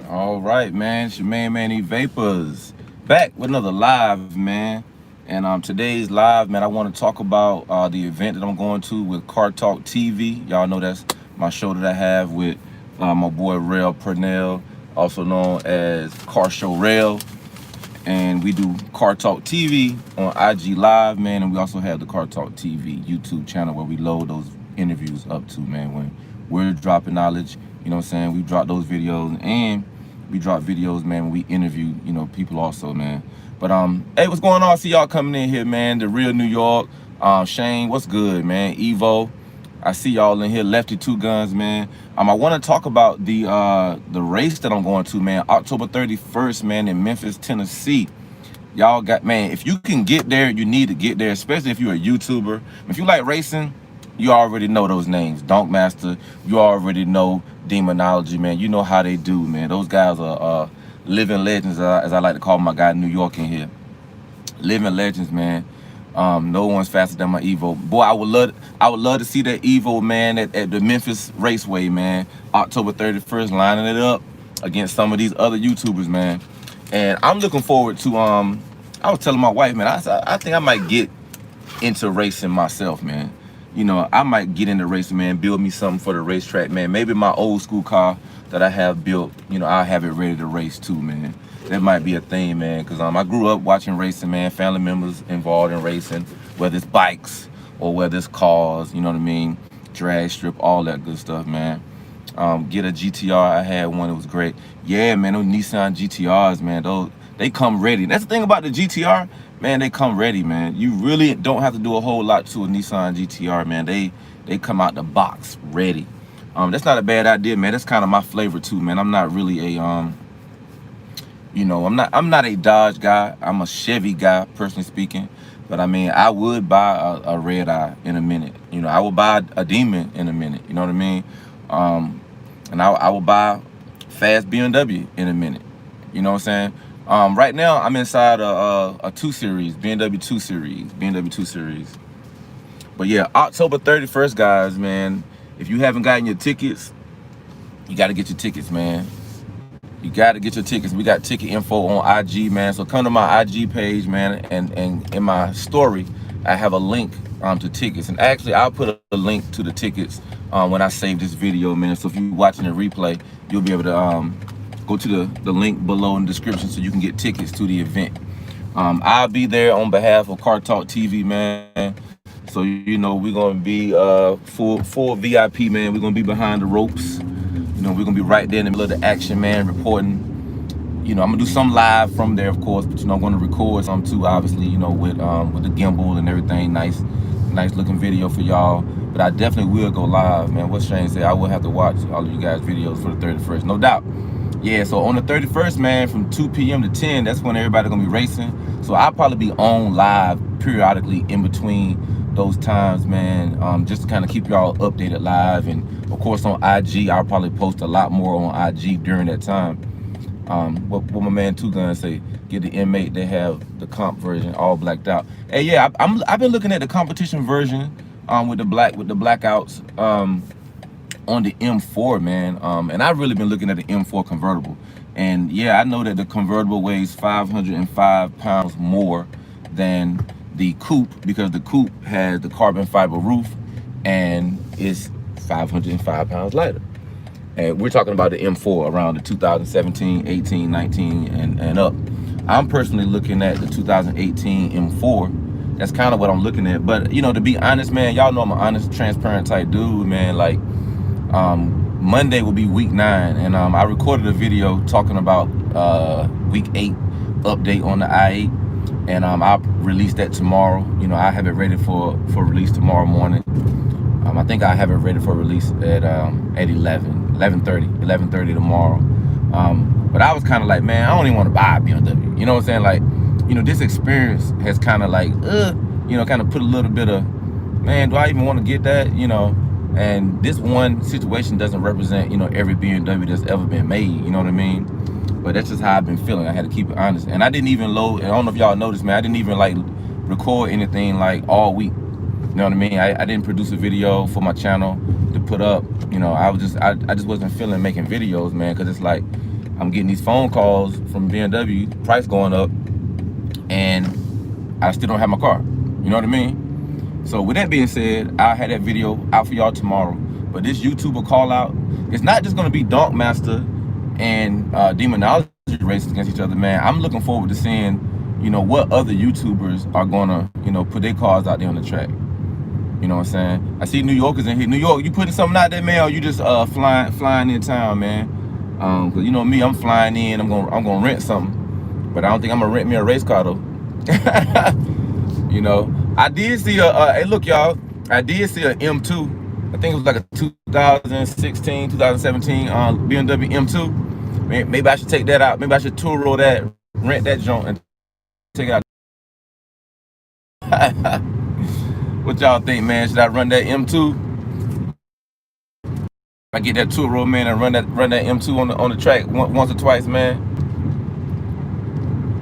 All right, man. It's your main man Evapors back with another live, man. And today's live, man, I want to talk about the event that I'm going to with Car Talk TV. Y'all know that's my show that I have with my boy Rail Purnell, also known as Car Show Rail. And we do Car Talk TV on IG Live, man. And we also have the Car Talk TV YouTube channel where we load those interviews up to, man. When we're dropping knowledge, you know what I'm saying? We drop those videos and we drop videos, man, when we interview, people also, man. But hey, what's going on? I see y'all coming in here, man. The real New York. Shane, what's good, man? Evo. I see y'all in here, Lefty Two Guns, man. I want to talk about the race that I'm going to, man. October 31st, man, in Memphis, Tennessee. Y'all got, man, if you can get there, you need to get there, especially if you're a YouTuber. If you like racing, you already know those names. Donkmaster, you already know Demonology, man. You know how they do, man. Those guys are living legends, as I like to call my guy in New York in here. Living legends, man. No one's faster than my Evo. Boy, I would love to see that Evo, man, at the Memphis Raceway, man. October 31st, lining it up against some of these other YouTubers, man. And I'm looking forward to I was telling my wife, man, I think I might get into racing myself, man. I might get into racing, man, build me something for the racetrack, man. Maybe my old school car that I have built, I'll have it ready to race too, man. That might be a thing, man, because I grew up watching racing, man. Family members involved in racing, whether it's bikes or whether it's cars, you know what I mean? Drag strip, all that good stuff, man. Get a GTR. I had one. It was great. Yeah, man, those Nissan GTRs, man, those, they come ready. That's the thing about the GTR, man, they come ready, man. You really don't have to do a whole lot to a Nissan GTR, man. They come out the box ready. That's not a bad idea, man. That's kind of my flavor too, man. I'm not really a I'm not a Dodge guy. I'm a Chevy guy, personally speaking. But I mean, I would buy a red eye in a minute. I will buy a demon in a minute. You know what I mean? And I will buy fast BMW in a minute. You know what I'm saying? Right now, I'm inside a 2 Series, BMW 2 Series, BMW 2 Series. But yeah, October 31st, guys, man. If you haven't gotten your tickets, you got to get your tickets, man. You got to get your tickets. We got ticket info on IG, man. So come to my IG page, man, and in my story, I have a link to tickets. And actually, I'll put a link to the tickets when I save this video, man. So if you're watching the replay, you'll be able to go to the link below in the description so you can get tickets to the event. I'll be there on behalf of Car Talk TV, man. So we're gonna be full VIP, man. We're gonna be behind the ropes. We're gonna be right there in the middle of the action, man, reporting. I'm gonna do some live from there, of course, but I'm gonna record some too, obviously, with the gimbal and everything. Nice looking video for y'all. But I definitely will go live, man. What Shane said, I will have to watch all of you guys' videos for the 31st, no doubt. Yeah, so on the 31st, man, from 2 p.m. to 10, that's when everybody gonna be racing. So I'll probably be on live periodically in between those times, man, just to kind of keep y'all updated live. And of course on IG, I'll probably post a lot more on IG during that time. What my man Two Guns say, get the inmate, they have the comp version all blacked out. Hey, yeah, I've been looking at the competition version with the blackouts on the M4, man, and I've really been looking at the M4 convertible. And yeah, I know that the convertible weighs 505 pounds more than the coupe, because the coupe has the carbon fiber roof and is 505 pounds lighter. And we're talking about the M4 around the 2017, 18, 19 and up. I'm personally looking at the 2018 M4. That's kind of what I'm looking at. But to be honest, man, y'all know I'm an honest, transparent type dude, man. Like Monday will be week 9, and I recorded a video talking about week 8 update on the i8. And I'll release that tomorrow. I have it ready for release tomorrow morning. I think I have it ready for release at 11:30 tomorrow. But I was kind of like, man, I don't even want to buy a BMW. You know what I'm saying? Like, this experience has kind of like, kind of put a little bit of, man, do I even want to get that? And this one situation doesn't represent, every BMW that's ever been made. You know what I mean? But that's just how I've been feeling. I had to keep it honest. And I didn't even load, and I don't know if y'all noticed, man, I didn't even like record anything like all week. You know what I mean? I didn't produce a video for my channel to put up. I just wasn't feeling making videos, man, because it's like, I'm getting these phone calls from BMW, price going up, and I still don't have my car. You know what I mean? So with that being said, I'll have that video out for y'all tomorrow. But this YouTuber call out, it's not just gonna be Donkmaster and Demonology races against each other, man. I'm looking forward to seeing, you know, what other YouTubers are gonna, you know, put their cars out there on the track. You know what I'm saying? I see New Yorkers in here. New York, you putting something out there, man, or you just flying in town, man? Cause you know me, I'm flying in. I'm gonna rent something, but I don't think I'm gonna rent me a race car though. You know, I did see hey, look, y'all, I did see a M2. I think it was like a 2016, 2017 BMW M2. Maybe I should take that out. Maybe I should tour roll that, rent that joint, and take it out. What y'all think, man? Should I run that M2? I get that tour roll, man, and run that M2 on the track once or twice, man.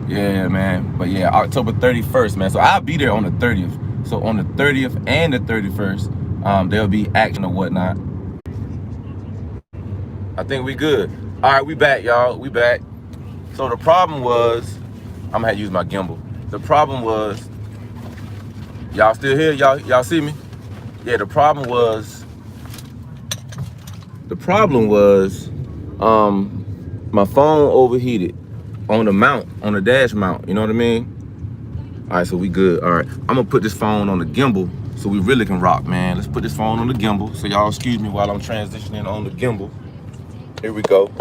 Yeah, man. But yeah, October 31st, man. So I'll be there on the 30th. So on the 30th and the 31st, there'll be action or whatnot. I think we good. All right, we back, y'all. We back. So the problem was, I'm gonna have to use my gimbal. The problem was, y'all still here? Y'all see me? Yeah, the problem was, my phone overheated on the mount, on the dash mount. You know what I mean? All right, so we good. All right, I'm gonna put this phone on the gimbal so we really can rock, man. Let's put this phone on the gimbal. So y'all excuse me while I'm transitioning on the gimbal. Here we go.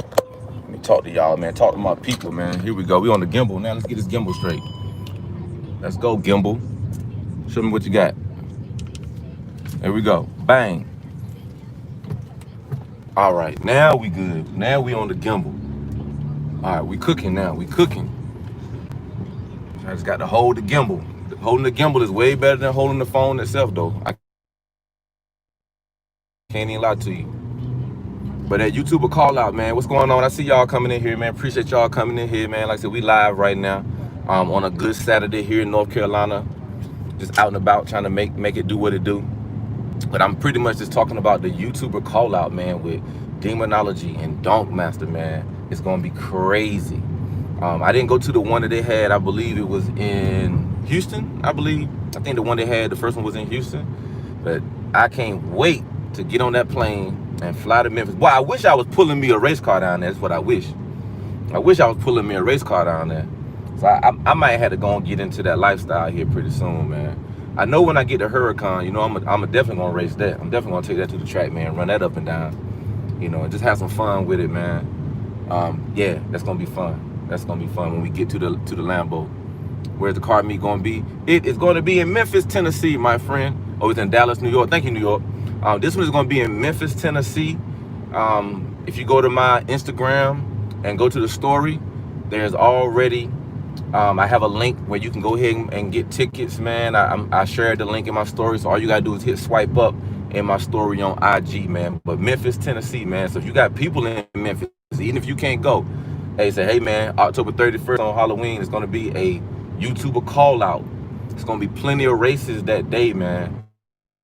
Let me talk to y'all, man. Talk to my people, man. Here we go. We on the gimbal now. Let's get this gimbal straight. Let's go, gimbal. Show me what you got. There we go. Bang. All right, now we good. Now we on the gimbal. All right, we cooking now. We cooking. I just got to hold the gimbal. Holding the gimbal is way better than holding the phone itself, though. I can't even lie to you. But that YouTuber call out, man. What's going on? I see y'all coming in here, man. Appreciate y'all coming in here, man. Like I said, we live right now on a good Saturday here in North Carolina. Just out and about trying to make it do what it do. But I'm pretty much just talking about the YouTuber call out, man, with Demonology and Donkmaster, man. It's gonna be crazy. I didn't go to the one that they had. I believe it was in Houston. I think the one they had, the first one was in Houston. But I can't wait to get on that plane and fly to Memphis. Boy, I wish I was pulling me a race car down there. That's what I wish. I wish I was pulling me a race car down there. So I might have to go and get into that lifestyle here pretty soon, man. I know when I get to Huracan, you know, I'm definitely gonna race that. I'm definitely gonna take that to the track, man. Run that up and down, you know, and just have some fun with it, man. Yeah, that's gonna be fun. That's gonna be fun when we get to the Lambo. Where's the car meet gonna be? It is gonna be in Memphis, Tennessee, my friend. Oh, it's in Dallas, New York. Thank you, New York. This one is gonna be in Memphis, Tennessee. If you go to my Instagram and go to the story, there's already I have a link where you can go ahead and get tickets, man. I shared the link in my story, so all you gotta do is hit swipe up in my story on IG, man. But Memphis, Tennessee, man. So if you got people in Memphis, even if you can't go, hey, say, hey, man, October 31st on Halloween is gonna be a YouTuber call out. It's gonna be plenty of races that day, man.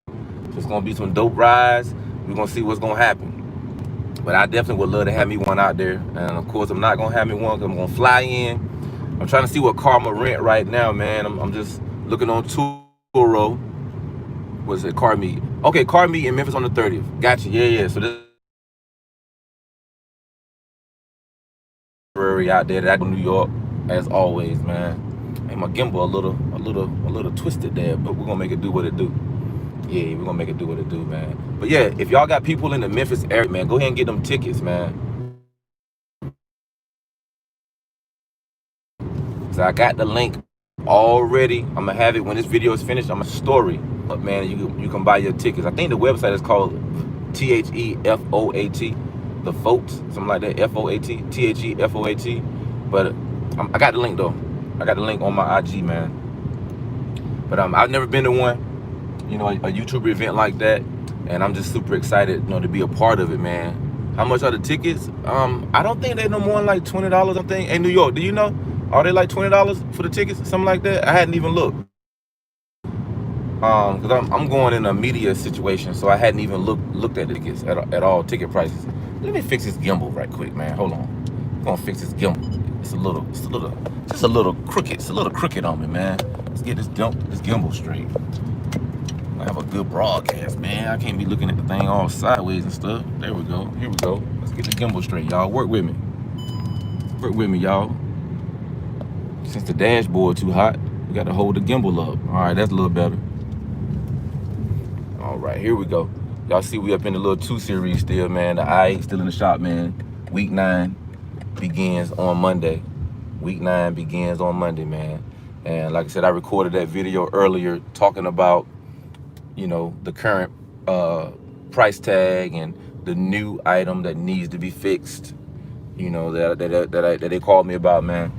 So it's gonna be some dope rides. We're gonna see what's gonna happen. But I definitely would love to have me one out there. And of course, I'm not gonna have me one because I'm gonna fly in. I'm trying to see what car I'm gonna rent right now, man. I'm just looking on Turo. What's it? Car meet. Okay, car meet in Memphis on the 30th. Gotcha. Yeah. So this out there that I go to New York as always, man. And my gimbal a little twisted there, but we're gonna make it do what it do. Yeah, we're gonna make it do what it do, man. But yeah, if y'all got people in the Memphis area, man, go ahead and get them tickets, man. So I got the link already. I'm gonna have it when this video is finished. I'm a story, but man, you can buy your tickets. I think the website is called THEFOAT, the Foat, something like that. FOAT, THEFOAT. But I got the link though. I got the link on my IG, man. But I've never been to one, you know, a YouTuber event like that, and I'm just super excited, you know, to be a part of it, man. How much are the tickets? I don't think they're no more than like $20. I think. Hey, New York, do you know? Are they like $20 for the tickets, something like that? I hadn't even looked. Cause I'm going in a media situation, so I hadn't even looked at the tickets at all, ticket prices. Let me fix this gimbal right quick, man. Hold on. We're gonna fix this gimbal. Just a little crooked. It's a little crooked on me, man. Let's get this gimbal straight. I have a good broadcast, man. I can't be looking at the thing all sideways and stuff. There we go. Here we go. Let's get the gimbal straight, y'all. Work with me. Work with me, y'all. Since the dashboard too hot, we got to hold the gimbal up. All right, that's a little better. All right, here we go. Y'all see we up in the little 2 series still, man. The i8 still in the shop, man. Week 9 begins on Monday. Week 9 begins on Monday, man. And like I said, I recorded that video earlier talking about, you know, the current price tag and the new item that needs to be fixed, you know, that they called me about, man.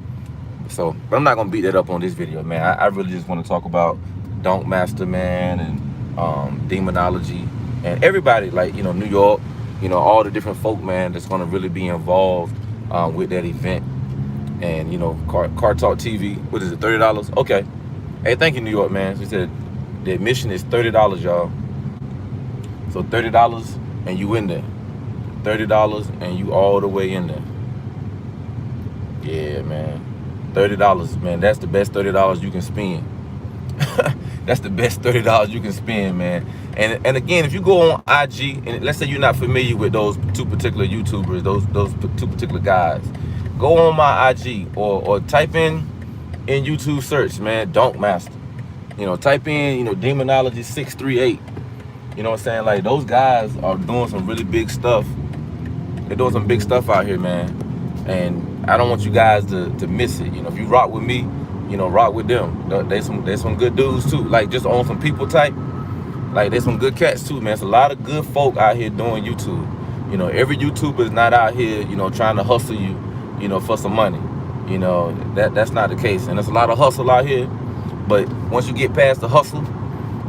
So, but I'm not gonna beat that up on this video, man. I really just want to talk about Donkmaster, man, and Demonology, and everybody, like, you know, New York, you know, all the different folk, man, that's gonna really be involved with that event. And, you know, Car Talk TV, what is it, $30? Okay. Hey, thank you, New York, man. She said the admission is $30, y'all. So $30 and you in there. $30 and you all the way in there. Yeah, man. $30, man. That's the best $30 you can spend. That's the best $30 you can spend, man. And again, if you go on IG, and let's say you're not familiar with those 2 particular YouTubers, those 2 particular guys, go on my IG or type in YouTube search, man, Donkmaster. You know, type in, you know, Demonology 638. You know what I'm saying? Like, those guys are doing some really big stuff. They're doing some big stuff out here, man. And I don't want you guys to miss it. You know, if you rock with me, you know, rock with them. There's some good dudes too. Like, just on some people type. Like, there's some good cats too, man. There's a lot of good folk out here doing YouTube. You know, every YouTuber is not out here, you know, trying to hustle you, you know, for some money. You know, that's not the case. And there's a lot of hustle out here. But once you get past the hustle,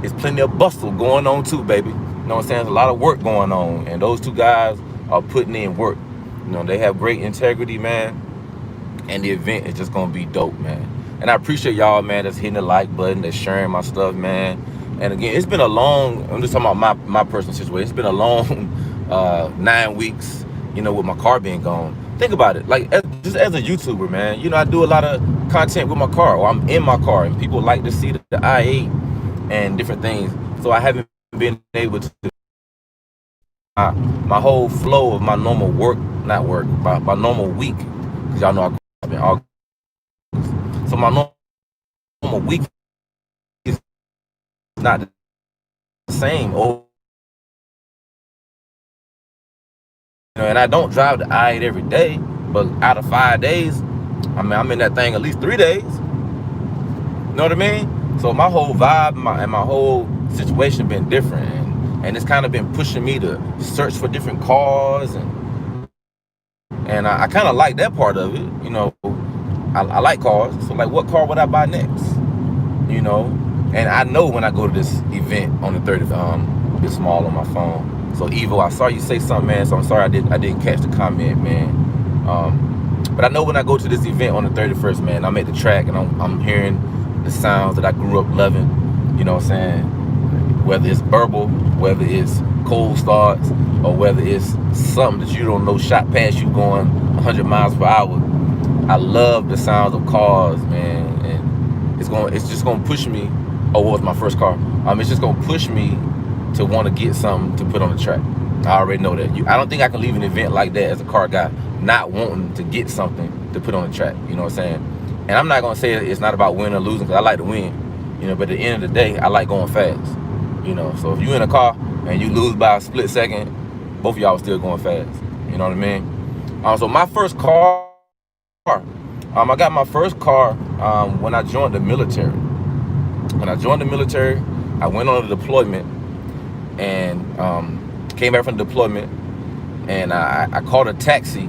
there's plenty of bustle going on too, baby. You know what I'm saying? There's a lot of work going on. And those 2 guys are putting in work. You know, they have great integrity, man. And the event is just gonna be dope, man. And I appreciate y'all, man, that's hitting the like button, that's sharing my stuff, man. And again, it's been a long, I'm just talking about my personal situation. It's been a long 9 weeks, you know, with my car being gone. Think about it, like, just as a YouTuber, man, you know, I do a lot of content with my car, or I'm in my car, and people like to see the i8 and different things. So I haven't been able to, my whole flow of my normal work, not work, my normal week, because y'all know I've been all, so my normal week is not the same. Or, you know, and I don't drive the i8 every day, but out of 5 days, I mean, I'm in that thing at least 3 days. You know what I mean? So my whole vibe and my whole situation been different, and it's kind of been pushing me to search for different cars, and I kind of like that part of it. You know, I like cars, so like, what car would I buy next? You know, and I know when I go to this event on the 30th, it's small on my phone. So Evo, I saw you say something, man. So I'm sorry I didn't catch the comment, man. But I know when I go to this event on the 31st, man, I'm at the track and I'm hearing the sounds that I grew up loving. You know what I'm saying? Whether it's burble, whether it's cold starts, or whether it's something that you don't know shot past you going 100 miles per hour. I love the sounds of cars, man, and it's just gonna push me. Oh, what was my first car? It's just gonna push me to want to get something to put on the track. I already know that. I don't think I can leave an event like that as a car guy not wanting to get something to put on the track. You know what I'm saying? And I'm not gonna say it's not about winning or losing, because I like to win. You know, but at the end of the day, I like going fast. You know, so if you in a car and you lose by a split second, both of y'all are still going fast. You know what I mean? So my first car, I got my first car when I joined the military. When I joined the military, I went on a deployment and came back from the deployment, and I called a taxi.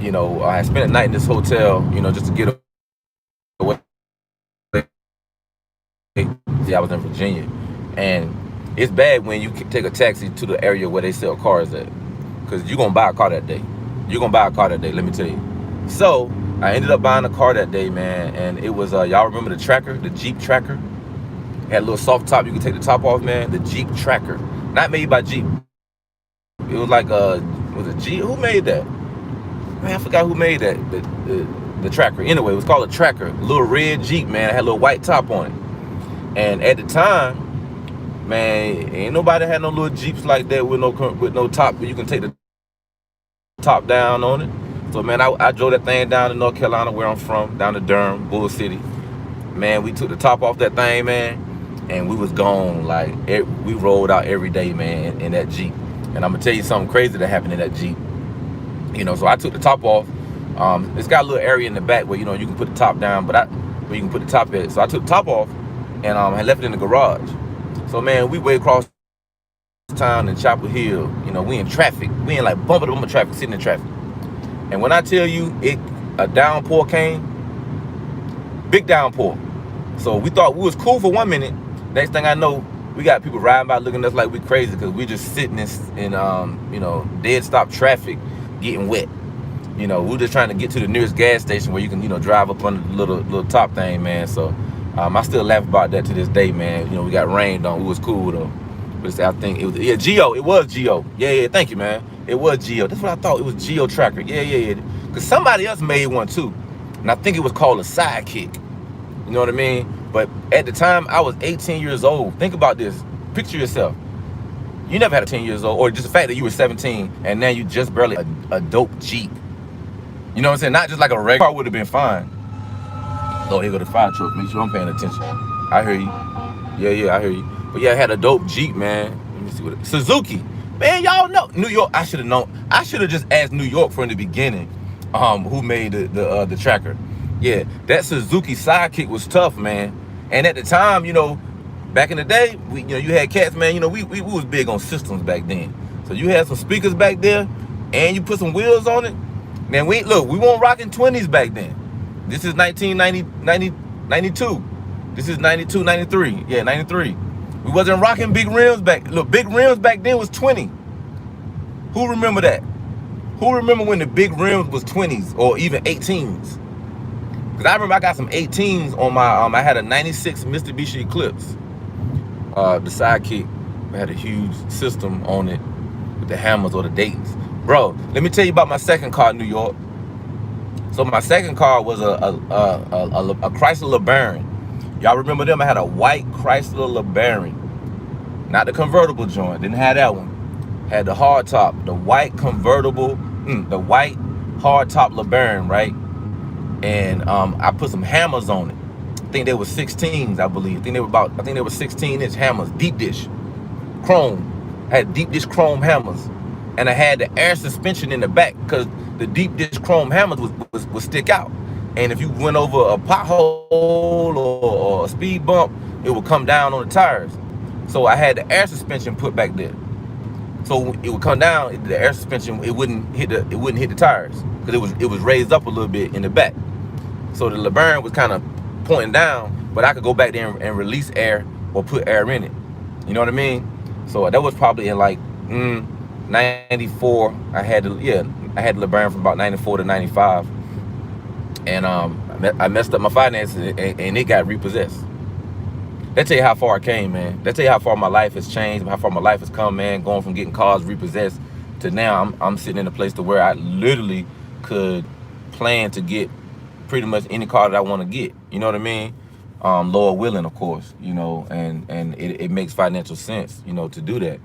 You know, I spent a night in this hotel, you know, just to get away. See, I was in Virginia, and it's bad when you take a taxi to the area where they sell cars at, because you're gonna buy a car that day. You're gonna buy a car that day, let me tell you. So I ended up buying a car that day, man, and it was y'all remember the Tracker, the Jeep Tracker? It had a little soft top, you could take the top off, man. The Jeep Tracker, not made by Jeep. It was like was it Jeep? Who made that? Man, I forgot who made that. The tracker. Anyway, it was called a tracker. A little red Jeep, man. It had a little white top on it. And at the time, man, ain't nobody had no little Jeeps like that with no top where you can take the top down on it. So man, I drove that thing down to North Carolina, where I'm from, down to Durham, Bull City. Man, we took the top off that thing, man, and we was gone. Like, we rolled out every day, man, in that Jeep. And I'm gonna tell you something crazy that happened in that Jeep. You know, so I took the top off. It's got a little area in the back where, you know, you can put the top down, but where you can put the top at. So I took the top off, and I left it in the garage. So man, we way across town in Chapel Hill. You know, we in traffic. We in like bumper to bumper traffic, sitting in traffic. And when I tell you a downpour came, big downpour. So we thought we was cool for 1 minute. Next thing I know, we got people riding by looking at us like we crazy because we just sitting in you know, dead stop traffic, getting wet. You know, we're just trying to get to the nearest gas station where you can, you know, drive up on the little top thing, man. So I still laugh about that to this day, man. You know, we got rained on. We was cool though. But I think it was, yeah, Geo. It was Geo. Yeah, thank you, man. It was Geo. That's what I thought. It was Geo Tracker. Yeah. Because somebody else made one too, and I think it was called a Sidekick. You know what I mean? But at the time, I was 18 years old. Think about this. Picture yourself. You never had a 10 years old, or just the fact that you were 17 and now you just barely a dope Jeep. You know what I'm saying? Not just like a regular car would have been fine. Oh, here go the fire truck. Make sure I'm paying attention. I hear you. Yeah, I hear you. But yeah, I had a dope Jeep, man. Let me see what Suzuki. Man, y'all know New York. I should have known. I should have just asked New York from the beginning, who made the tracker. Yeah, that Suzuki Sidekick was tough, man. And at the time, you know, back in the day, you had cats, man. You know, we was big on systems back then. So you had some speakers back there, and you put some wheels on it. Man, we weren't rocking 20s back then. This is 92. This is 92, 93. Yeah, 93. We wasn't rocking big rims back. Look, big rims back then was 20. Who remember that? Who remember when the big rims was 20s or even 18s? Because I remember I got some 18s on my, I had a 96 Mitsubishi Eclipse. The Sidekick had a huge system on it with the hammers or the Daytons. Bro, let me tell you about my second car in New York. So my second car was a Chrysler LeBaron. Y'all remember them? I had a white Chrysler LeBaron. Not the convertible joint. Didn't have that one. Had the hard top. The white convertible, the white hard top LeBaron, right? And I put some hammers on it. I think they were 16s, I believe. I think they were 16-inch hammers, deep dish, chrome. I had deep dish chrome hammers. And I had the air suspension in the back because the deep dish chrome hammers would stick out. And if you went over a pothole or a speed bump, it would come down on the tires. So I had the air suspension put back there. So it would come down, the air suspension, it wouldn't hit the tires because it was raised up a little bit in the back. So the LeBaron was kind of pointing down, but I could go back there and release air or put air in it. You know what I mean? So that was probably in like 94. I had the LeBaron from about 94 to 95. And I messed up my finances and it got repossessed. That tell you how far I came, man. That tell you how far my life has changed, how far my life has come, man. Going from getting cars repossessed to now I'm sitting in a place to where I literally could plan to get pretty much any car that I want to get. You know what I mean? Lower willing, of course, you know, and it makes financial sense, you know, to do that.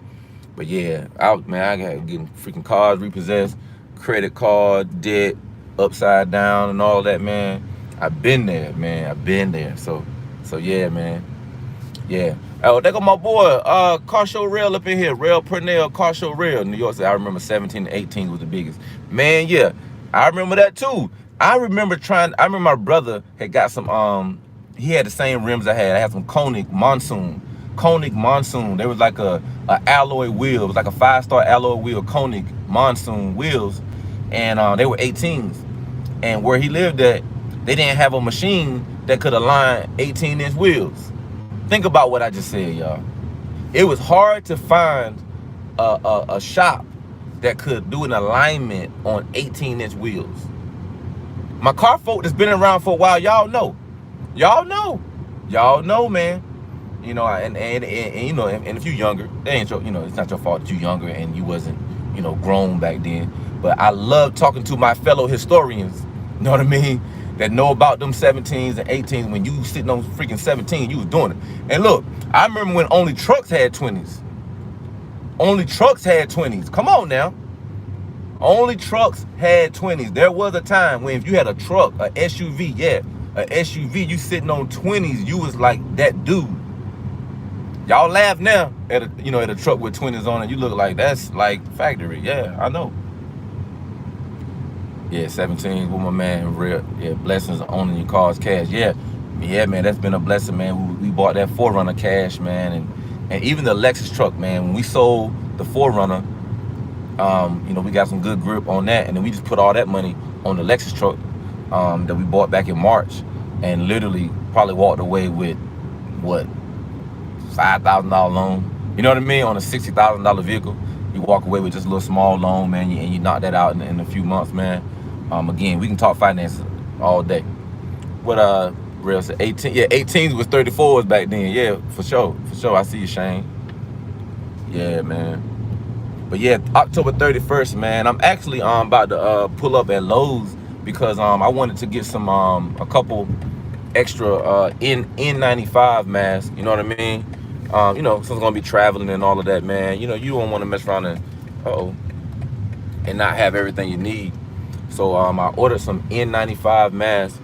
But yeah, I got getting freaking cars repossessed, credit card debt, upside down and all that, man. I've been there, man. I've been there. So yeah, man. Yeah. Oh, there go my boy, Car Show Rail up in here. Rail Purnell, Car Show Rail, New York. I remember 17 and 18 was the biggest. Man, yeah. I remember that too. I remember my brother had got some, he had the same rims I had. I had some Koenig Monsoon. They was like a alloy wheel. It was like a 5-star alloy wheel, Koenig Monsoon wheels. And they were 18s. And where he lived at, they didn't have a machine that could align 18-inch wheels. Think about what I just said, y'all. It was hard to find a shop that could do an alignment on 18-inch wheels. My car folk that's been around for a while, y'all know, man. You know, and you know, and if you're younger, that ain't your, you know, it's not your fault that you're younger and you wasn't, you know, grown back then. But I love talking to my fellow historians, you know what I mean, that know about them 17s and 18s. When you sitting on freaking 17, you was doing it. And look, I remember when only trucks had 20s. Only trucks had 20s. Come on now. Only trucks had 20s. There was a time when if you had a truck, a SUV, yeah, a SUV, you sitting on 20s, you was like that dude. Y'all laugh now at a, you know, at a truck with 20s on it. You look like that's like factory. Yeah, I know. Yeah, 17 with my man, real. Yeah, blessings owning your cars cash. Yeah, man, that's been a blessing, man. We bought that 4Runner cash, man, and even the Lexus truck, man. When we sold the 4Runner, you know, we got some good grip on that, and then we just put all that money on the Lexus truck that we bought back in March, and literally probably walked away with what, $5,000 loan. You know what I mean? On a $60,000 vehicle, you walk away with just a little small loan, man, and you knock that out in a few months, man. Again, we can talk finances all day. What real said 18? Yeah, 18s was 34s back then. Yeah, for sure. I see you, Shane. Yeah, man. But yeah, October 31st, man. I'm actually about to pull up at Lowe's because I wanted to get some a couple extra N95 masks. You know what I mean? You know, since I'm gonna be traveling and all of that, man. You know, you don't want to mess around and not have everything you need. So I ordered some N95 masks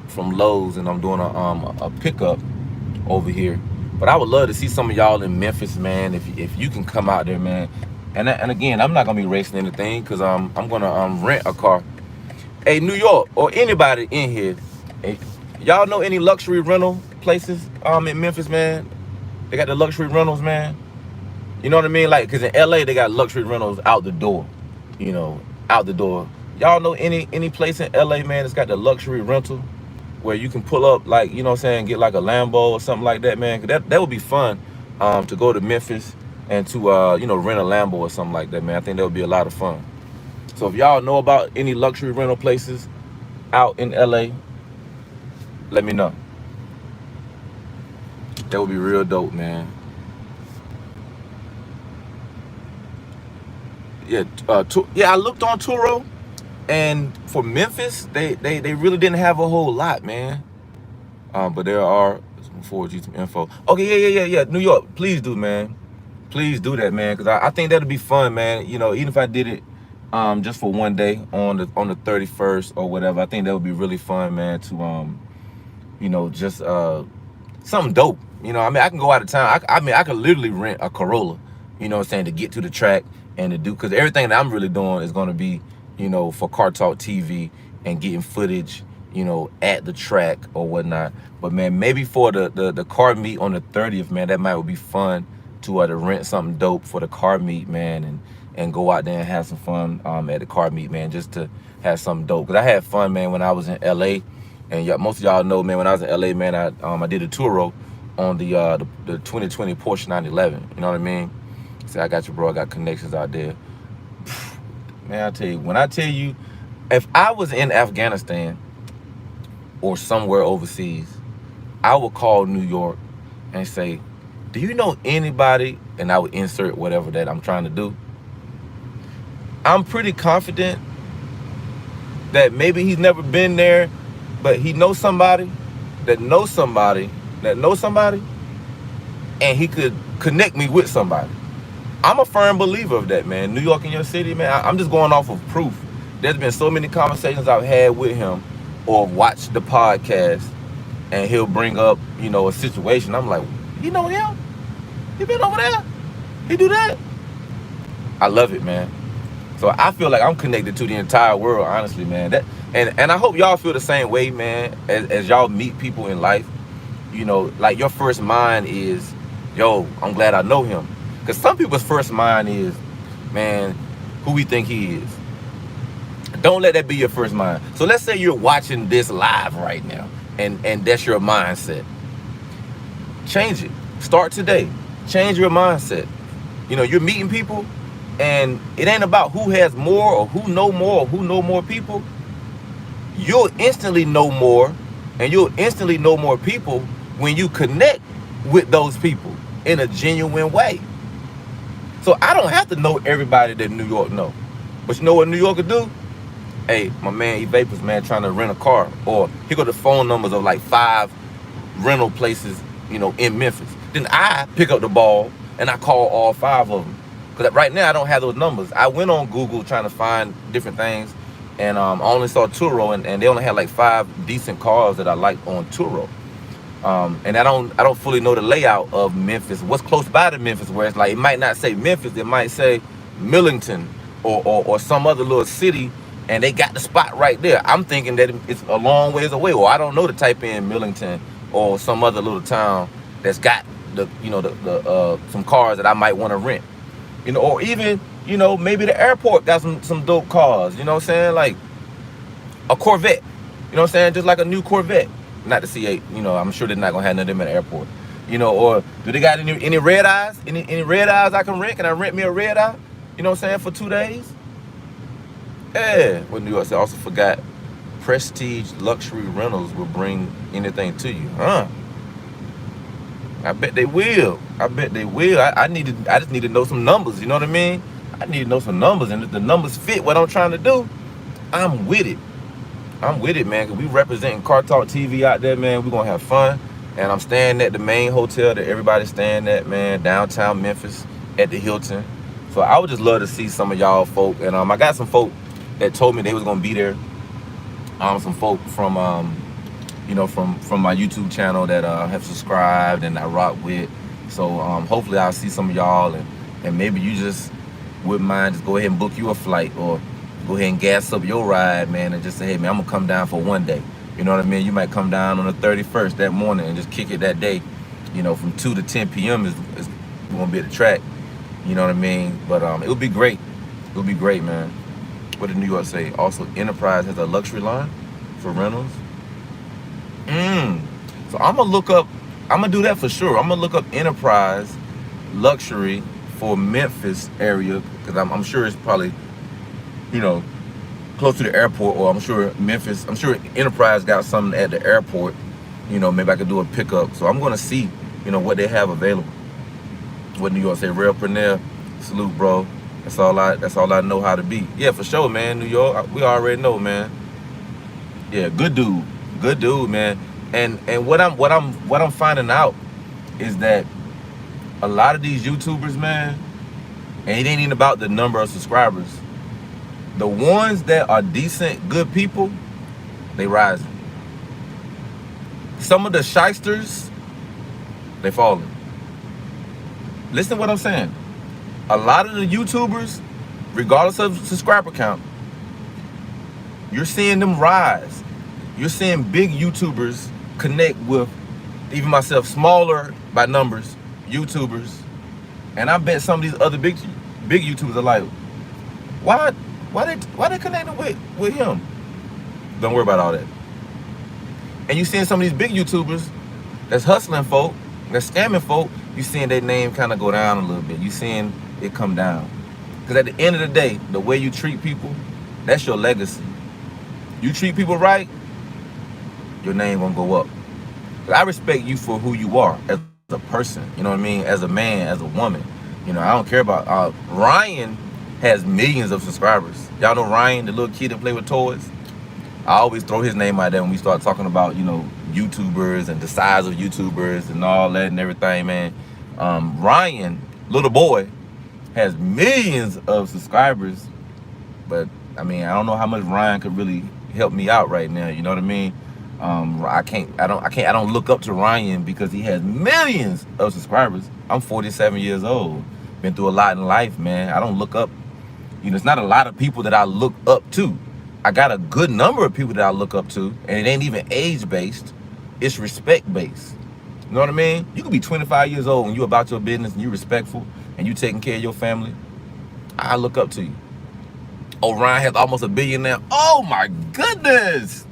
from Lowe's, and I'm doing a pickup over here. But I would love to see some of y'all in Memphis, man. If you can come out there, man. And again, I'm not gonna be racing anything because I'm gonna rent a car. Hey, New York or anybody in here, hey, y'all know any luxury rental places in Memphis, man? They got the luxury rentals, man. You know what I mean? Like, cause in LA they got luxury rentals out the door. You know, out the door. Y'all know any place in LA, man, that's got the luxury rental where you can pull up, like, you know what I'm saying, get like a Lambo or something like that, man. That would be fun to go to Memphis and to you know, rent a Lambo or something like that, man. I think that would be a lot of fun. So if y'all know about any luxury rental places out in LA, let me know. That would be real dope, man. Yeah, yeah, I looked on Turo. And for Memphis, they really didn't have a whole lot, man. But there are, forward you some info. Okay, yeah. New York, please do, man. Please do that, man, because I think that'll be fun, man. You know, even if I did it just for one day on the 31st or whatever, I think that would be really fun, man. To you know, just something dope. You know, I mean, I can go out of town. I mean, I could literally rent a Corolla. You know what I'm saying, to get to the track and to do, because everything that I'm really doing is going to be, you know, for Car Talk TV and getting footage, you know, at the track or whatnot. But man, maybe for the car meet on the 30th, man, that might be fun to rent something dope for the car meet, man, and go out there and have some fun at the car meet, man, just to have something dope. Cause I had fun, man, when I was in LA, and most of y'all know, man, when I was in LA, man, I did a Turo on the 2020 Porsche 911. You know what I mean? Say, I got you, bro. I got connections out there. Man, I tell you, when I tell you, if I was in Afghanistan or somewhere overseas, I would call New York and say, do you know anybody? And I would insert whatever that I'm trying to do. I'm pretty confident that maybe he's never been there, but he knows somebody that knows somebody that knows somebody, and he could connect me with somebody. I'm a firm believer of that, man. New York in your city, man. I'm just going off of proof. There's been so many conversations I've had with him or watched the podcast, and he'll bring up, you know, a situation. I'm like, you know him? He been over there? He do that? I love it, man. So I feel like I'm connected to the entire world, honestly, man. That and I hope y'all feel the same way, man, as y'all meet people in life. You know, like your first mind is, yo, I'm glad I know him. Because some people's first mind is, man, who we think he is. Don't let that be your first mind. So let's say you're watching this live right now, and that's your mindset. Change it. Start today. Change your mindset. You know, you're meeting people, and it ain't about who has more or who know more people. You'll instantly know more, and you'll instantly know more people when you connect with those people in a genuine way. So I don't have to know everybody that New York know. But you know what New York could do? Hey, my man Evapors, man, trying to rent a car. Or he got the phone numbers of like 5 rental places, you know, in Memphis. Then I pick up the ball and I call all 5 of them. Because right now I don't have those numbers. I went on Google trying to find different things, and I only saw Turo, and they only had like 5 decent cars that I liked on Turo. And I don't fully know the layout of Memphis. What's close by to Memphis, where it's like it might not say Memphis, it might say Millington or some other little city, and they got the spot right there. I'm thinking that it's a long ways away, or I don't know to type in Millington or some other little town that's got the some cars that I might want to rent, you know, or even, you know, maybe the airport got some dope cars, you know what I'm saying, like a Corvette, you know what I'm saying, just like a new Corvette, not the C8, you know, I'm sure they're not gonna have none of them at the airport, you know, or do they got any red eyes, any red eyes I can rent? Can I rent me a red eye, you know what I'm saying, for 2 days? Yeah, what New York said, also forgot Prestige Luxury Rentals will bring anything to you, huh? I bet they will. I bet they will. I just need to know some numbers, you know what I mean? I need to know some numbers, and if the numbers fit what I'm trying to do, I'm with it. I'm with it, man, because we representing Car Talk TV out there, man. We're going to have fun, and I'm staying at the main hotel that everybody's staying at, man, downtown Memphis at the Hilton. So I would just love to see some of y'all folk, and I got some folk that told me they was going to be there. Some folk from you know, from my YouTube channel that have subscribed and I rock with. So hopefully I'll see some of y'all, and maybe you just wouldn't mind just go ahead and book you a flight, or go ahead and gas up your ride, man, and just say, hey man, I'm gonna come down for one day. You know what I mean? You might come down on the 31st that morning and just kick it that day. You know, from 2 to 10 p.m. is gonna be at the track. You know what I mean? But it'll be great. It'll be great, man. What did New York say? Also, Enterprise has a luxury line for rentals. So I'm gonna do that for sure. I'm gonna look up Enterprise luxury for Memphis area, because I'm sure it's probably, you know, close to the airport, or I'm sure Enterprise got something at the airport. You know, maybe I could do a pickup. So I'm gonna see, you know, what they have available. What New York say? Real Pernell, salute, bro. That's all I know how to be. Yeah, for sure, man. New York, we already know, man. Yeah, good dude, man. And what I'm finding out is that a lot of these YouTubers, man, and it ain't even about the number of subscribers. The ones that are decent, good people, they rising. Some of the shysters, they falling. Listen to what I'm saying. A lot of the YouTubers, regardless of subscriber count, you're seeing them rise. You're seeing big YouTubers connect with, even myself, smaller by numbers YouTubers, and I bet some of these other big YouTubers are like, why they connecting with him? Don't worry about all that. And you seeing some of these big YouTubers that's hustling folk, that's scamming folk, you seeing their name kind of go down a little bit. You seeing it come down. Because at the end of the day, the way you treat people, that's your legacy. You treat people right, your name gonna go up. But I respect you for who you are as a person, you know what I mean? As a man, as a woman. You know, I don't care about, Ryan has millions of subscribers. Y'all know Ryan, the little kid that play with toys? I always throw his name out there when we start talking about, you know, YouTubers and the size of YouTubers and all that and everything, man. Ryan, little boy, has millions of subscribers, but I mean, I don't know how much Ryan could really help me out right now, you know what I mean? I don't look up to Ryan because he has millions of subscribers. I'm 47 years old, been through a lot in life, man. I don't look up, you know, it's not a lot of people that I look up to. I got a good number of people that I look up to, and it ain't even age-based, it's respect-based. You know what I mean? You could be 25 years old and you about your business and you respectful and you taking care of your family. I look up to you. Oh, Ryan has almost $1 billion now. Oh my goodness.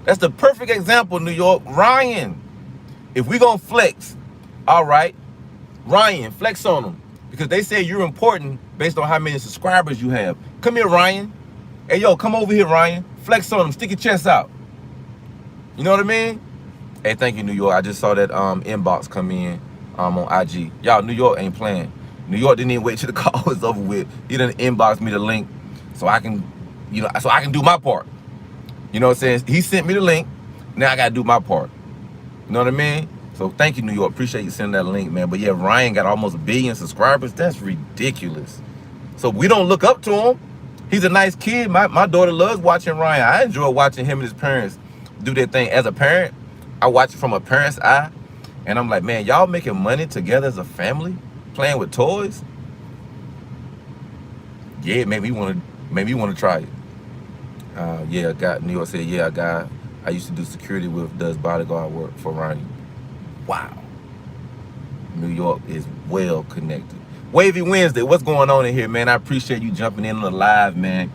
That's the perfect example, New York. Ryan, if we gonna flex, all right, Ryan, flex on them, because they say you're important based on how many subscribers you have. Come here, Ryan. Hey, yo, come over here, Ryan. Flex on them. Stick your chest out. You know what I mean? Hey, thank you, New York. I just saw that inbox come in on IG. Y'all, New York ain't playing. New York didn't even wait till the call was over with. He done inboxed me the link so I can, so I can do my part. You know what I'm saying? He sent me the link. Now I gotta do my part. You know what I mean? So thank you, New York. Appreciate you sending that link, man. But yeah, Ryan got almost 1 billion subscribers. That's ridiculous. So we don't look up to him. He's a nice kid. My daughter loves watching Ryan. I enjoy watching him and his parents do their thing. As a parent, I watch it from a parent's eye. And I'm like, man, y'all making money together as a family, playing with toys. Yeah, it made me want to try it. Yeah, New York said, yeah, I used to do security with, does bodyguard work for Ryan. Wow. New York is well connected. Wavy Wednesday, what's going on in here, man? I appreciate you jumping in on the live, man.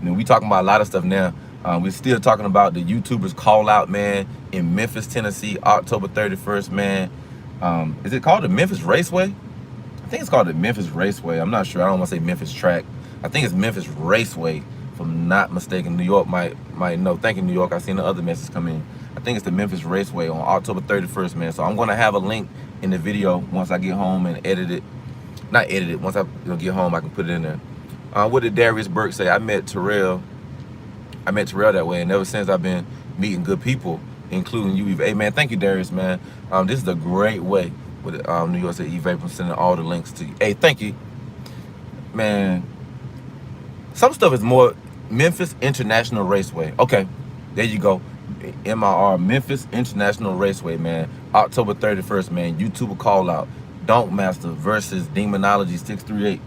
We talking about a lot of stuff now. We're still talking about the YouTubers call out, man, in Memphis, Tennessee, October 31st, man. Is it called the Memphis Raceway? I think it's called the Memphis Raceway. I'm not sure. I don't want to say Memphis Track. I think it's Memphis Raceway, if I'm not mistaken. New York might know. Thank you, New York. I seen the other message come in. I think it's the Memphis Raceway on October 31st, man. So I'm going to have a link in the video once I get home and edit it. Not edit it. Once I get home, I can put it in there. What did Darius Burke say? I met Terrell that way, and ever since I've been meeting good people, including you, Eve. Hey, man, thank you, Darius, man. This is a great way with New York City Evapors, sending all the links to you. Hey, thank you, man. Some stuff is more Memphis International Raceway. Okay, there you go. MIR, Memphis International Raceway, man. October 31st, man. YouTuber call out. Donkmaster versus Demonology 638.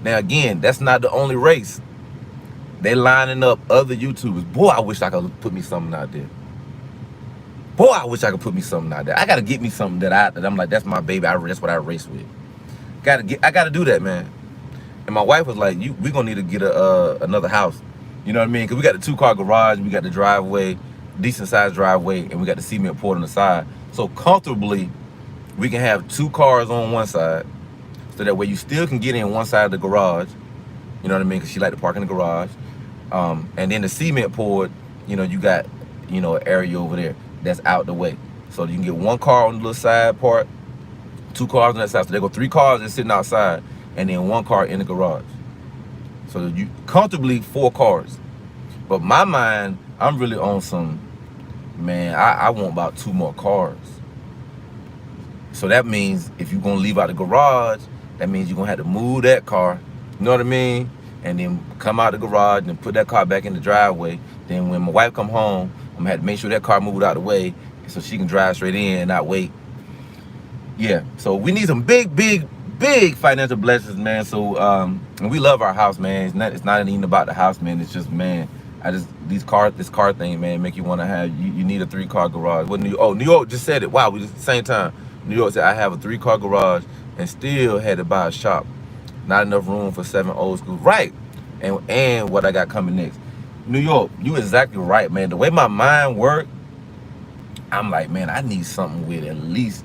Now again, that's not the only race. They lining up other YouTubers. Boy, I wish I could put me something out there. Boy, I wish I could put me something out there. I gotta get me something that I'm like, that's my baby. That's what I race with. I gotta do that, man. And my wife was like, we gonna need to get another house. You know what I mean? Cause we got the 2-car garage, we got the driveway, decent sized driveway, and we got the cement poured on the side. So comfortably, we can have 2 cars on one side, so that way you still can get in one side of the garage. You know what I mean? Cause she like to park in the garage. And then the cement poured, you got, an area over there that's out the way. So you can get 1 car on the little side part, 2 cars on that side. So there go 3 cars that's sitting outside, and then 1 car in the garage. So you comfortably 4 cars. But my mind, I'm really on some, man, I want about 2 more cars. So that means if you're gonna leave out the garage, that means you're gonna have to move that car, you know what I mean? And then come out the garage and put that car back in the driveway. Then when my wife come home, I'm gonna have to make sure that car moved out of the way so she can drive straight in and not wait. Yeah, so we need some big financial blessings, man. So and we love our house, man. It's not even about the house, man. It's just, man, this car thing, man, make you want to have, you need a 3-car garage. What New York just said it. Wow, we just at the same time. New York said I have a 3-car garage and still had to buy a shop. Not enough room for 7 old schools. Right. And what I got coming next. New York, you exactly right, man. The way my mind worked, I'm like, man, I need something with at least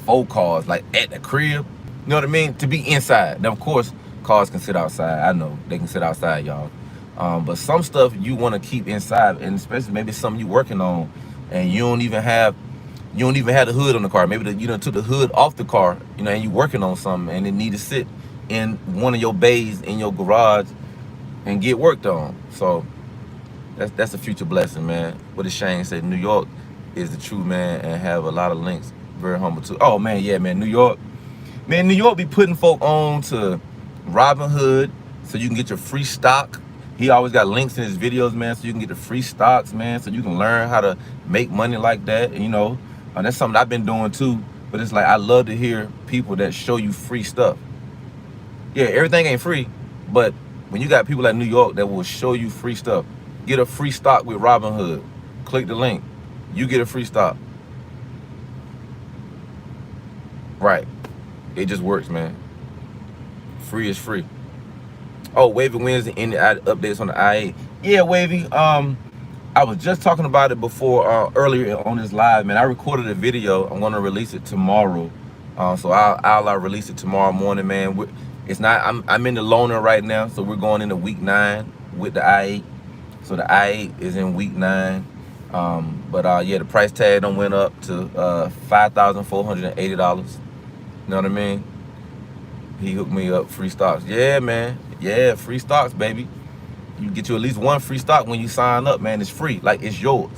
4 cars, like at the crib. You know what I mean? To be inside. Now, of course, cars can sit outside. I know they can sit outside, y'all. But some stuff you want to keep inside, and especially maybe something you working on, and you don't even have the hood on the car. Maybe you done took the hood off the car, and you working on something, and it need to sit in one of your bays in your garage and get worked on. So that's a future blessing, man. What is Shane said? New York is the truth, man, and have a lot of links. Very humble too. Oh man, yeah, man. New York be putting folk on to Robinhood so you can get your free stock. He always got links in his videos, man, so you can get the free stocks, man, so you can learn how to make money like that. That's something I've been doing too. But it's like, I love to hear people that show you free stuff. Yeah, everything ain't free, but when you got people like New York that will show you free stuff, get a free stock with Robinhood. Click the link. You get a free stock. Right. It just works, man. Free is free. Oh, Wavy Wednesday, any updates on the IA? Yeah, Wavy. I was just talking about it before, earlier on this live, man. I recorded a video. I'm gonna release it tomorrow. So I'll release it tomorrow morning, man. It's not. I'm in the loaner right now, so we're going into week 9 with the I8. So the I8 is in week 9. Yeah, the price tag done went up to $5,480. You know what I mean? He hooked me up, free stocks. Yeah, man. Yeah, free stocks, baby. You get you at least one free stock when you sign up, man. It's free, like it's yours.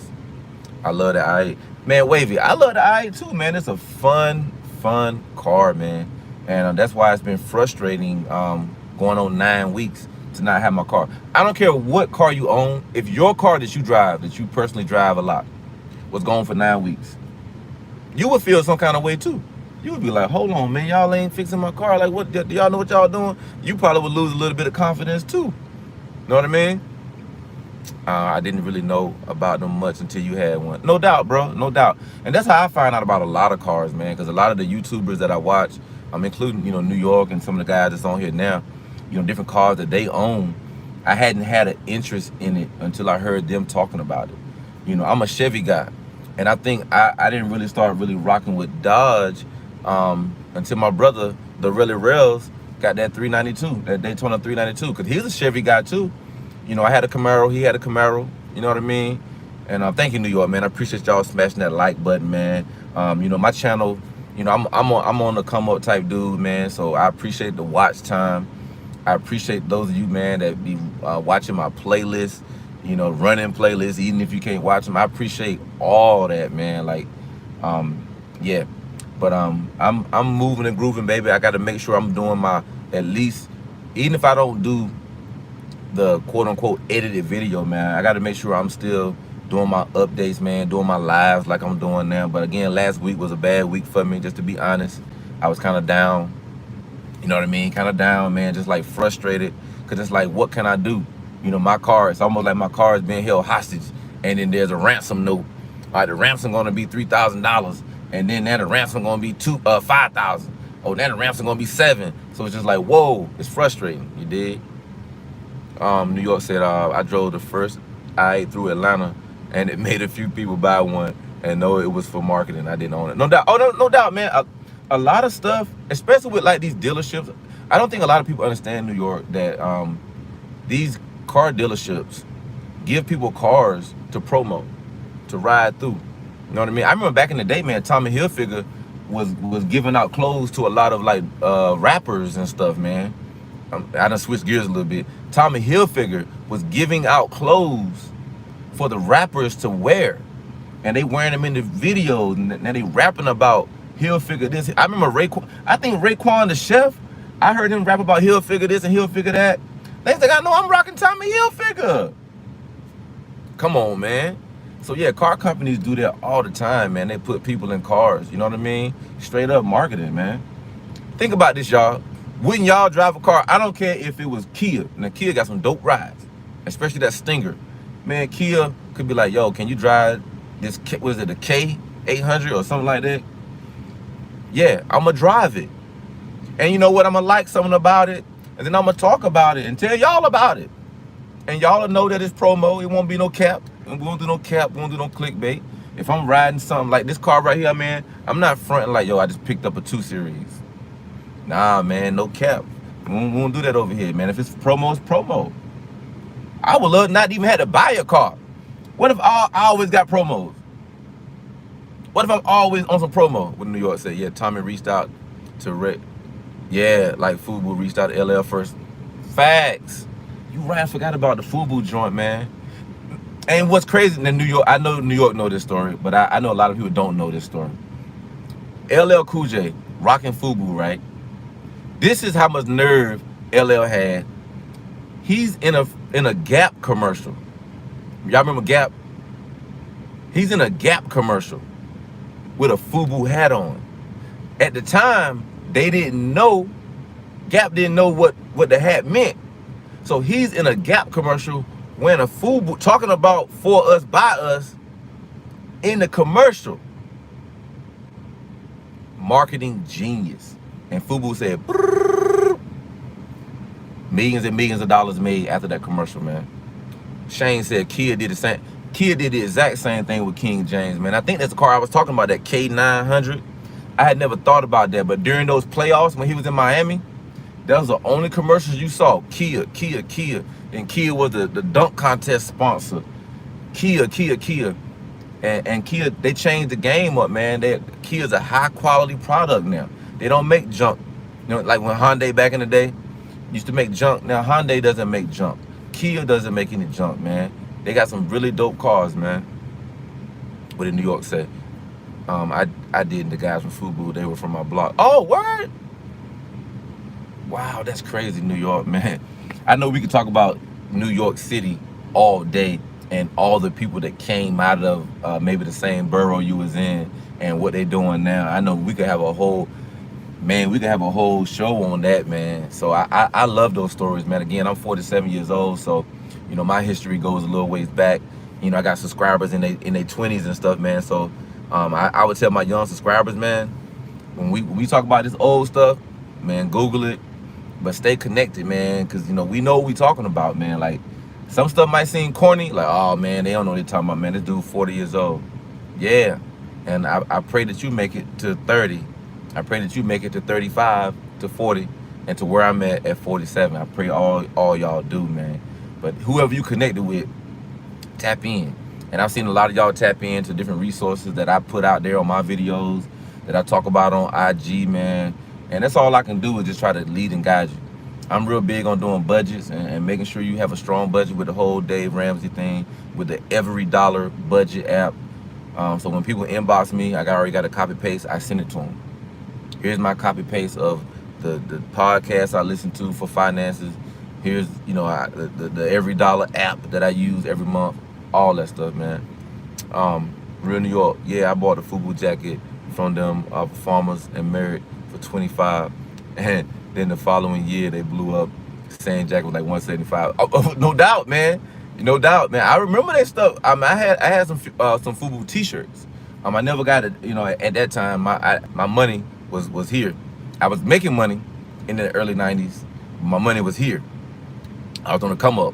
I love that I8. Man, Wavy, I love the I8 too, man. It's a fun car, man. And that's why it's been frustrating going on 9 weeks to not have my car. I don't care what car you own. If your car that you drive, that you personally drive a lot, was gone for 9 weeks, you would feel some kind of way too. You would be like, hold on, man, y'all ain't fixing my car. Like, what? Do y'all know what y'all doing? You probably would lose a little bit of confidence too. Know what I mean? I didn't really know about them much until you had one. No doubt, bro. No doubt. And that's how I find out about a lot of cars, man. Because a lot of the YouTubers that I watch, I'm including, you know, New York and some of the guys that's on here now, you know, different cars that they own. I hadn't had an interest in it until I heard them talking about it. You know, I'm a Chevy guy. And I think I didn't really start really rocking with Dodge until my brother, the Really Rails, got that 392, that Daytona 392. Because he's a Chevy guy too. You know, I had a Camaro, he had a Camaro, you know what I mean? And thank you, New York, man. I appreciate y'all smashing that like button, man. You know, my channel, you know, I'm on the come up type dude, man. So I appreciate the watch time. I appreciate those of you, man, that be watching my playlist, you know, running playlists, even if you can't watch them. I appreciate all that, man. Like, yeah. But I'm moving and grooving, baby. I got to make sure I'm doing my, at least, even if I don't do the quote-unquote edited video, man, I got to make sure I'm still doing my updates, man, doing my lives like I'm doing now. But again, last week was a bad week for me, just to be honest. I was kind of down, you know what I mean, kind of down, man, just like frustrated, because it's like, what can I do? You know, my car, it's almost like my car is being held hostage, and then there's a ransom note. All right, the ransom gonna be $3,000, and then the ransom gonna be $5,000. Oh, then the ransom gonna be $7,000. So it's just like, whoa, it's frustrating, you dig? New York said I drove the first I8 through Atlanta, and it made a few people buy one, and no, it was for marketing. I didn't own it. No doubt. Oh, no doubt, man. A lot of stuff, especially with like these dealerships, I don't think a lot of people understand, New York, that these car dealerships give people cars to promote, to ride through. You know what I mean? I remember back in the day, man, Tommy Hilfiger was giving out clothes to a lot of like rappers and stuff, man. I done switched gears a little bit. Tommy Hilfiger was giving out clothes for the rappers to wear, and they wearing them in the videos, and they rapping about Hilfiger this. I remember Raekwon. I think Raekwon the chef, I heard him rap about Hilfiger this and Hilfiger that. Next thing I know, I'm rocking Tommy Hilfiger. Come on, man. So yeah, car companies do that all the time, man. They put people in cars, you know what I mean? Straight up marketing, man. Think about this, y'all. Wouldn't y'all drive a car? I don't care if it was Kia. Now, Kia got some dope rides, especially that Stinger. Man, Kia could be like, yo, can you drive this, was it a K800 or something like that? Yeah, I'm going to drive it. And you know what? I'm going to like something about it, and then I'm going to talk about it and tell y'all about it. And y'all will know that it's promo. It won't be no cap. We won't do no cap. We won't do no clickbait. If I'm riding something like this car right here, man, I'm not fronting like, yo, I just picked up a 2 Series. Nah, man, no cap. We won't do that over here, man. If it's promo, it's promo. I would love not even had to buy a car. What if I always got promos? What if I'm always on some promo? What New York said, yeah, Tommy reached out to Rick. Yeah, like Fubu reached out to LL first. Facts. You right, I forgot about the Fubu joint, man. And what's crazy in New York, I know New York know this story, but I know a lot of people don't know this story. LL Cool J rocking Fubu, right? This is how much nerve LL had. He's in a Gap commercial. Y'all remember Gap? He's in a Gap commercial with a Fubu hat on. At the time, they didn't know, Gap didn't know what the hat meant. So he's in a Gap commercial wearing a Fubu, talking about for us, by us, in the commercial. Marketing genius. And Fubu said, brrr. Millions and millions of dollars made after that commercial, man. Shane said Kia did the same. Kia did the exact same thing with King James, man. I think that's the car I was talking about, that K900. I had never thought about that, but during those playoffs when he was in Miami, that was the only commercials you saw. Kia. And Kia was the dunk contest sponsor. Kia. And Kia, they changed the game up, man. Kia's a high quality product now. They don't make junk. You know, like when Hyundai back in the day used to make junk. Now Hyundai doesn't make junk. Kia doesn't make any junk, man. They got some really dope cars, man. What did New York say? I did the guys from Fubu. They were from my block. Oh, word! Wow, that's crazy, New York, man. I know we could talk about New York City all day and all the people that came out of maybe the same borough you was in and what they're doing now. I know we could have a whole, man, we could have a whole show on that, man. So I love those stories, man. Again, I'm 47 years old, so, you know, my history goes a little ways back. You know, I got subscribers in their 20s and stuff, man. So I would tell my young subscribers, man, when we talk about this old stuff, man, Google it, but stay connected, man, because, you know, we know what we talking about, man. Like, some stuff might seem corny, like, oh, man, they don't know what they're talking about, man. This dude 40 years old. Yeah, and I pray that you make it to 30. I pray that you make it to 35, to 40, and to where I'm at 47. I pray all y'all do, man. But whoever you connected with, tap in. And I've seen a lot of y'all tap into different resources that I put out there on my videos, that I talk about on IG, man. And that's all I can do is just try to lead and guide you. I'm real big on doing budgets and making sure you have a strong budget with the whole Dave Ramsey thing, with the every dollar budget app. So when people inbox me, I already got a copy paste, I send it to them. Here's my copy paste of the podcast I listen to for finances. Here's, you know, the every dollar app that I use every month. All that stuff, man. Real New York. Yeah, I bought a FUBU jacket from them Farmers and Merit for $25, and then the following year they blew up. Same jacket was like $175. Oh, no doubt, man. No doubt, man. I remember that stuff. I had some FUBU T-shirts. I never got it. You know, at that time, my money was here. I was making money in the early '90s. My money was here. I was on the come up.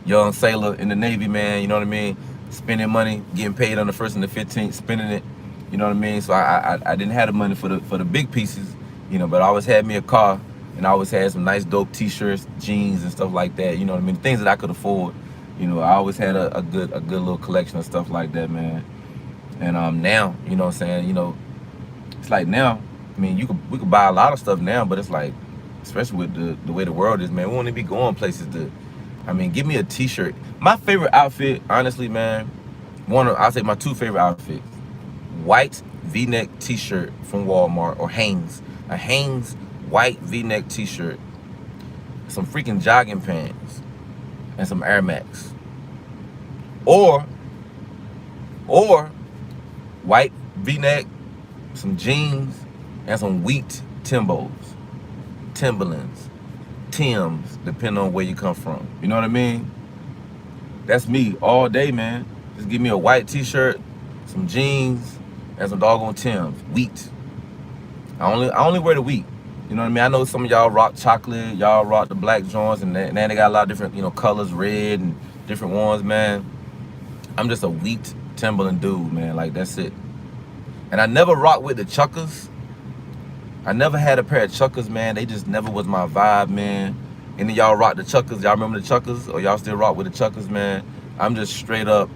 Young sailor in the Navy, man. You know what I mean? Spending money, getting paid on the 1st and the 15th, spending it. You know what I mean? So I didn't have the money for the big pieces, you know, but I always had me a car, and I always had some nice dope T-shirts, jeans, and stuff like that. You know what I mean? Things that I could afford. You know, I always had a good little collection of stuff like that, man. And now, you know what I'm saying? You know, it's like now, I mean, we could buy a lot of stuff now, but it's like, especially with the way the world is, man, we won't even be going places to. I mean, give me a T-shirt. My favorite outfit, honestly, man, I'll say my two favorite outfits. White V-neck T-shirt from Walmart or Hanes. A Hanes white V-neck T-shirt. Some freaking jogging pants. And some Air Max. Or white V-neck, some jeans, and some wheat Timbos. Timberlands. Tims, depending on where you come from. You know what I mean? That's me all day, man. Just give me a white T-shirt, some jeans, and some doggone Tims. Wheat. I only wear the wheat. You know what I mean? I know some of y'all rock chocolate, y'all rock the black joints, and then they got a lot of different, you know, colors, red and different ones, man. I'm just a wheat Timberland dude, man. Like, that's it. And I never rock with the chuckers. I never had a pair of chuckers, man. They just never was my vibe, man. Any of y'all rock the chuckers? Y'all remember the chuckers? Or y'all still rock with the chuckers, man? I'm just straight up,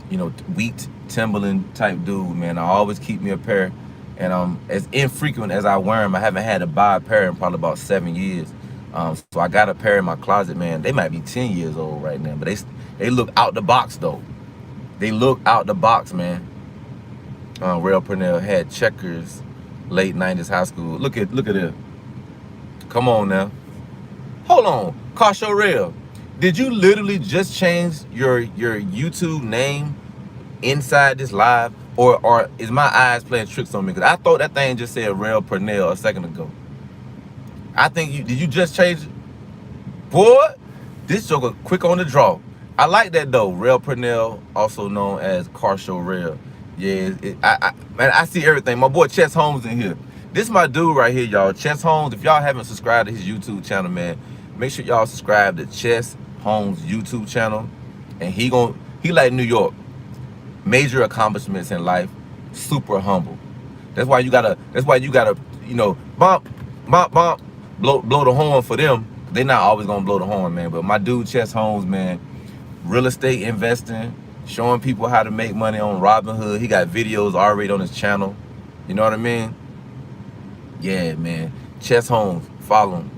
you know, wheat Timberland type dude, man. I always keep me a pair. And as infrequent as I wear them, I haven't had to buy a pair in probably about 7 years. So I got a pair in my closet, man. They might be 10 years old right now, but they look out the box, though. They look out the box, man. Rail Purnell had checkers. Late 90s high school. Look at it. Come on now. Hold on. Car Show Rail. Did you literally just change your YouTube name inside this live? Or is my eyes playing tricks on me? Because I thought that thing just said Rail Purnell a second ago. I think did you just change it? Boy, this joker quick on the draw. I like that though. Rail Purnell, also known as Car Show Rail. Yeah, man, I see everything. My boy Chess Holmes in here. This is my dude right here, y'all. Chess Holmes. If y'all haven't subscribed to his YouTube channel, man, make sure y'all subscribe to Chess Holmes YouTube channel. And he like New York. Major accomplishments in life. Super humble. That's why you gotta, you know, bump, blow the horn for them. They not always gonna blow the horn, man. But my dude Chess Holmes, man, real estate investing. Showing people how to make money on Robinhood. He got videos already on his channel. You know what I mean? Yeah, man. Chess Holmes, follow him.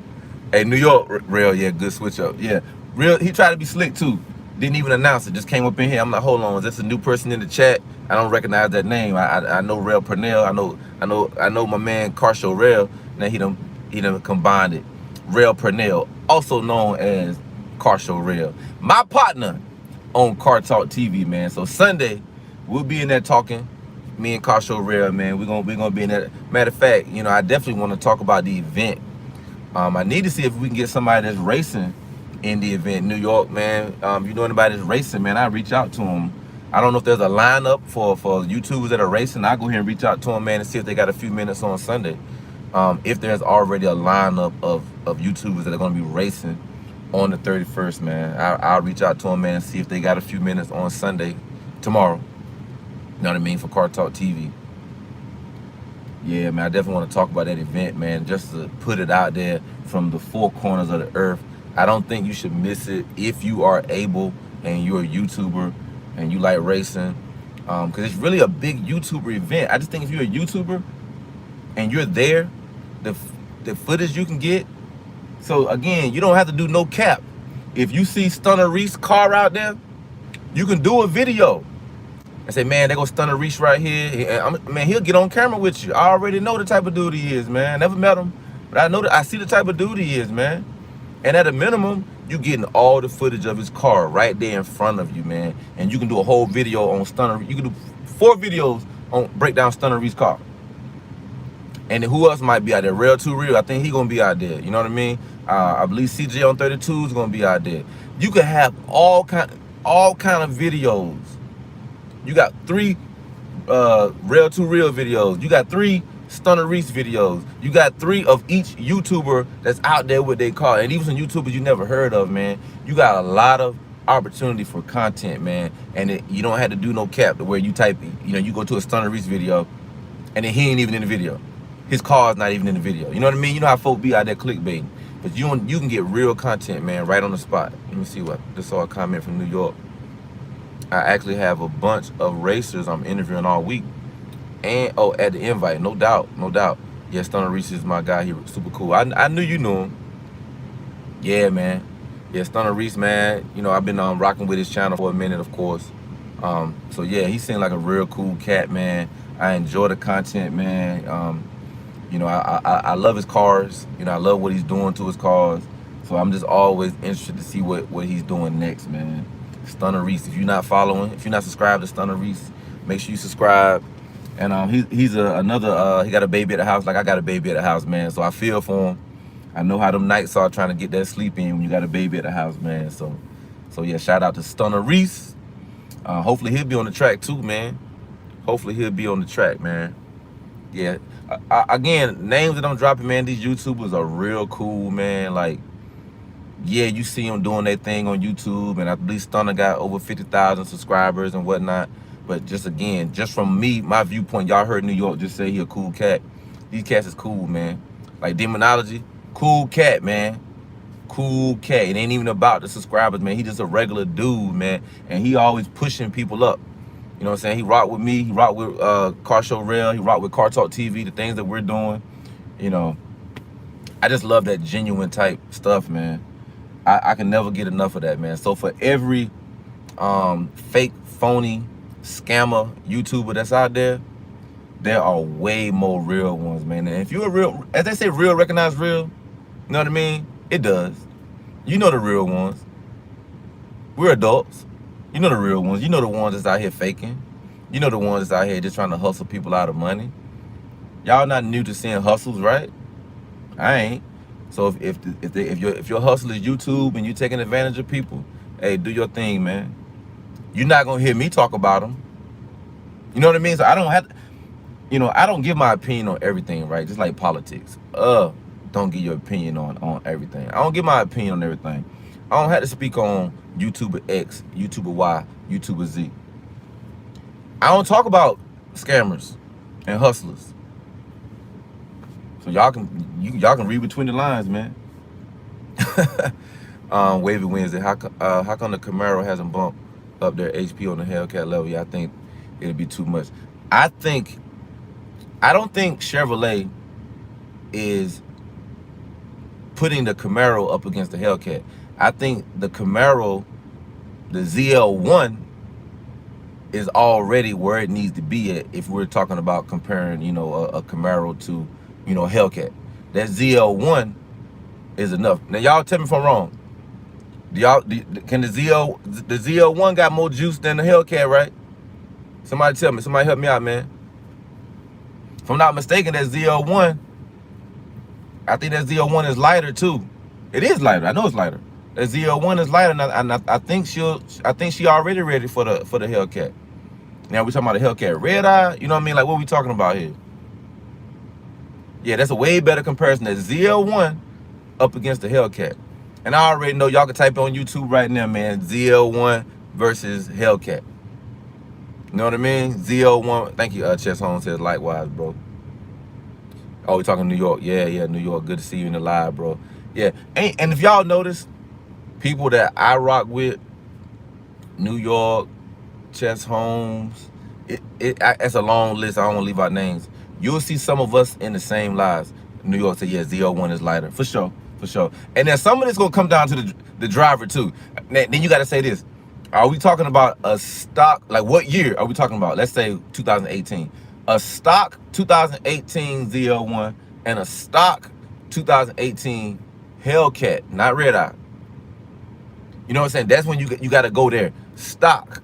Hey, New York Rail, yeah, good switch up. Yeah, He tried to be slick too. Didn't even announce it. Just came up in here. I'm like, hold on, is this a new person in the chat? I don't recognize that name. I know Rail Purnell. I know my man Carshow Rail. Now he done combined it. Rail Purnell, also known as Carshow Rail. My partner on Car Talk TV, man. So Sunday, we'll be in there talking. Me and Carshow Rail, man. We're gonna be in there. Matter of fact, you know, I definitely want to talk about the event. I need to see if we can get somebody that's racing in the event. New York, man. You know anybody that's racing, man, I reach out to them. I don't know if there's a lineup for YouTubers that are racing. I go here and reach out to them, man, and see if they got a few minutes on Sunday. If there's already a lineup of YouTubers that are going to be racing on the 31st, man, I'll reach out to them, man, and see if they got a few minutes on Sunday, tomorrow. You know what I mean, for Car Talk TV. Yeah, man, I definitely want to talk about that event, man, just to put it out there from the four corners of the earth. I don't think you should miss it if you are able and you're a YouTuber and you like racing, because it's really a big YouTuber event. I just think if you're a YouTuber and you're there, the footage you can get. So again, you don't have to do no cap. If you see Stunna Reese car out there, you can do a video and say, man, they go Stunna Reese right here. Man, he'll get on camera with you. I already know the type of dude he is, man. Never met him, but I know that I see the type of dude he is, man. And at a minimum, you getting all the footage of his car right there in front of you, man. And you can do a whole video on Stunna. You can do 4 videos on break down Stunna Reese's car. And then who else might be out there? Real 2 Real, I think he gonna be out there. You know what I mean? I believe CJ on 32 is gonna be out there. You can have all kind of videos. You got 3 Real 2 Real videos. You got 3 Stunna Reese videos. You got 3 of each YouTuber that's out there with their car. And even some YouTubers you never heard of, man. You got a lot of opportunity for content, man. And you don't have to do no cap to where you type, you know, you go to a Stunna Reese video and then he ain't even in the video. His car's not even in the video. You know what I mean? You know how folk be out there clickbaiting. But you can get real content, man, right on the spot. Let me see what. Just saw a comment from New York. I actually have a bunch of racers I'm interviewing all week. And, oh, at the invite, no doubt, no doubt. Yeah, Stunna Reese is my guy. He super cool. I knew you knew him. Yeah, man. Yeah, Stunna Reese, man. You know, I've been rocking with his channel for a minute, of course. So, yeah, he seemed like a real cool cat, man. I enjoy the content, man. You know, I love his cars. You know, I love what he's doing to his cars. So I'm just always interested to see what he's doing next, man. Stunna Reese. If you're not following, if you're not subscribed to Stunna Reese, make sure you subscribe. And he's another he got a baby at the house, like I got a baby at the house, man. So I feel for him. I know how them nights are trying to get that sleep in when you got a baby at the house, man. So yeah, shout out to Stunna Reese. Hopefully he'll be on the track too, man. Hopefully he'll be on the track, man. Yeah. Again, names that I'm dropping, man, these YouTubers are real cool, man. Like, yeah, you see them doing their thing on YouTube, and I believe Stunna got over 50,000 subscribers and whatnot. But just again, just from me, my viewpoint, y'all heard New York just say he a cool cat. These cats is cool, man. Like Demonology, cool cat, man. Cool cat. It ain't even about the subscribers, man. He just a regular dude, man. And he always pushing people up. You know what I'm saying? He rocked with me. He rocked with Carshow Rail. He rocked with Car Talk TV, the things that we're doing. You know, I just love that genuine type stuff, man. I can never get enough of that, man. So for every fake, phony, scammer YouTuber that's out there, there are way more real ones, man. And if you're a real, as they say, real recognize real, you know what I mean? It does. You know the real ones. We're adults. You know the real ones. You know the ones that's out here faking. You know the ones that's out here just trying to hustle people out of money. Y'all not new to seeing hustles, right? I ain't. So if your hustle is YouTube and you taking advantage of people, hey, do your thing, man. You're not gonna hear me talk about them. You know what I mean? So I don't have, you know, I don't give my opinion on everything, right? Just like politics. Don't give your opinion on everything. I don't give my opinion on everything. I don't have to speak on YouTuber X, YouTuber Y, YouTuber Z. I don't talk about scammers and hustlers. So y'all can read between the lines, man. Wavy Wednesday. How come the Camaro hasn't bumped up their HP on the Hellcat level? Yeah, I think it'll be too much. I don't think Chevrolet is putting the Camaro up against the Hellcat. I think the Camaro, the ZL1, is already where it needs to be at if we're talking about comparing, a Camaro to, a Hellcat. That ZL1 is enough. Now y'all tell me if I'm wrong. Can the ZL1 got more juice than the Hellcat, right? Somebody tell me. Somebody help me out, man. If I'm not mistaken, that ZL1, I think that ZL1 is lighter too. It is lighter. I know it's lighter. That ZL1 is lighter, and I think she already ready for the Hellcat. Now we talking about the Hellcat Red Eye. You know what I mean? Like, what we talking about here? Yeah, that's a way better comparison. That ZL1 up against the Hellcat. And I already know y'all can type it on YouTube right now, man. ZL1 versus Hellcat. You know what I mean? ZL1. Thank you, Chess Holmes says likewise, bro. Oh, we talking New York. Yeah, New York. Good to see you in the live, bro. Yeah. And if y'all notice, people that I rock with, New York, Chess Holmes, it's a long list. I don't want to leave out names. You'll see some of us in the same lives. New York said, yeah, ZL1 is lighter. For sure. And then some of this going to come down to the driver, too. Then you got to say this. Are we talking about a stock? Like, what year are we talking about? Let's say 2018. A stock 2018 ZL1 and a stock 2018 Hellcat, not Red Eye. You know what I'm saying? That's when you got to go there. Stock.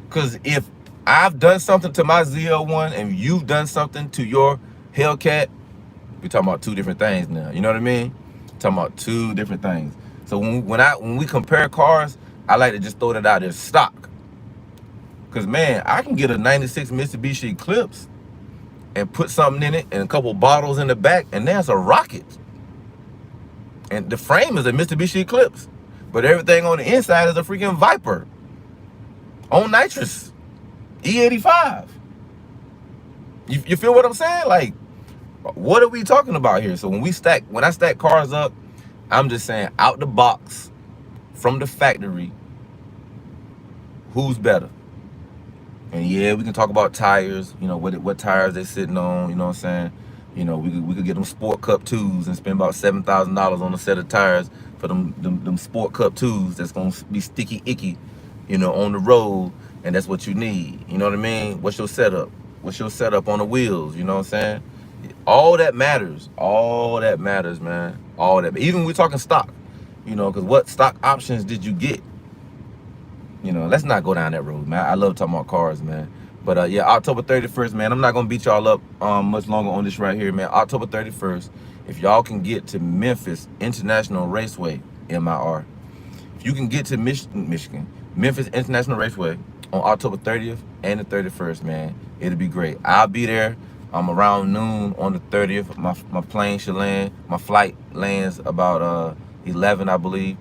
Because if I've done something to my ZL1 and you've done something to your Hellcat, we're talking about two different things now. You know what I mean? Talking about two different things. So when we compare cars, I like to just throw that out there, stock. Because, man, I can get a 96 Mitsubishi Eclipse and put something in it and a couple bottles in the back, and there's a rocket. And the frame is a Mitsubishi Eclipse. But everything on the inside is a freaking Viper on nitrous, E85. You feel what I'm saying? Like, what are we talking about here? So when I stack cars up, I'm just saying, out the box, from the factory, who's better? And yeah, we can talk about tires, what tires they're sitting on, you know what I'm saying? We could get them Sport Cup 2s and spend about $7,000 on a set of tires for them Sport Cup 2s that's gonna be sticky icky, on the road, and that's what you need. You know what I mean? What's your setup? What's your setup on the wheels? You know what I'm saying? All that matters. All that matters, man. All that. Even we're talking stock, because what stock options did you get? Let's not go down that road, man. I love talking about cars, man. But yeah, October 31st, man. I'm not gonna beat y'all up much longer on this right here, man. October 31st. If y'all can get to Memphis International Raceway, MIR. If you can get to Michigan, Memphis International Raceway on October 30th and the 31st, man, it'll be great. I'll be there. Around noon on the 30th. My plane should land. My flight lands about 11, I believe.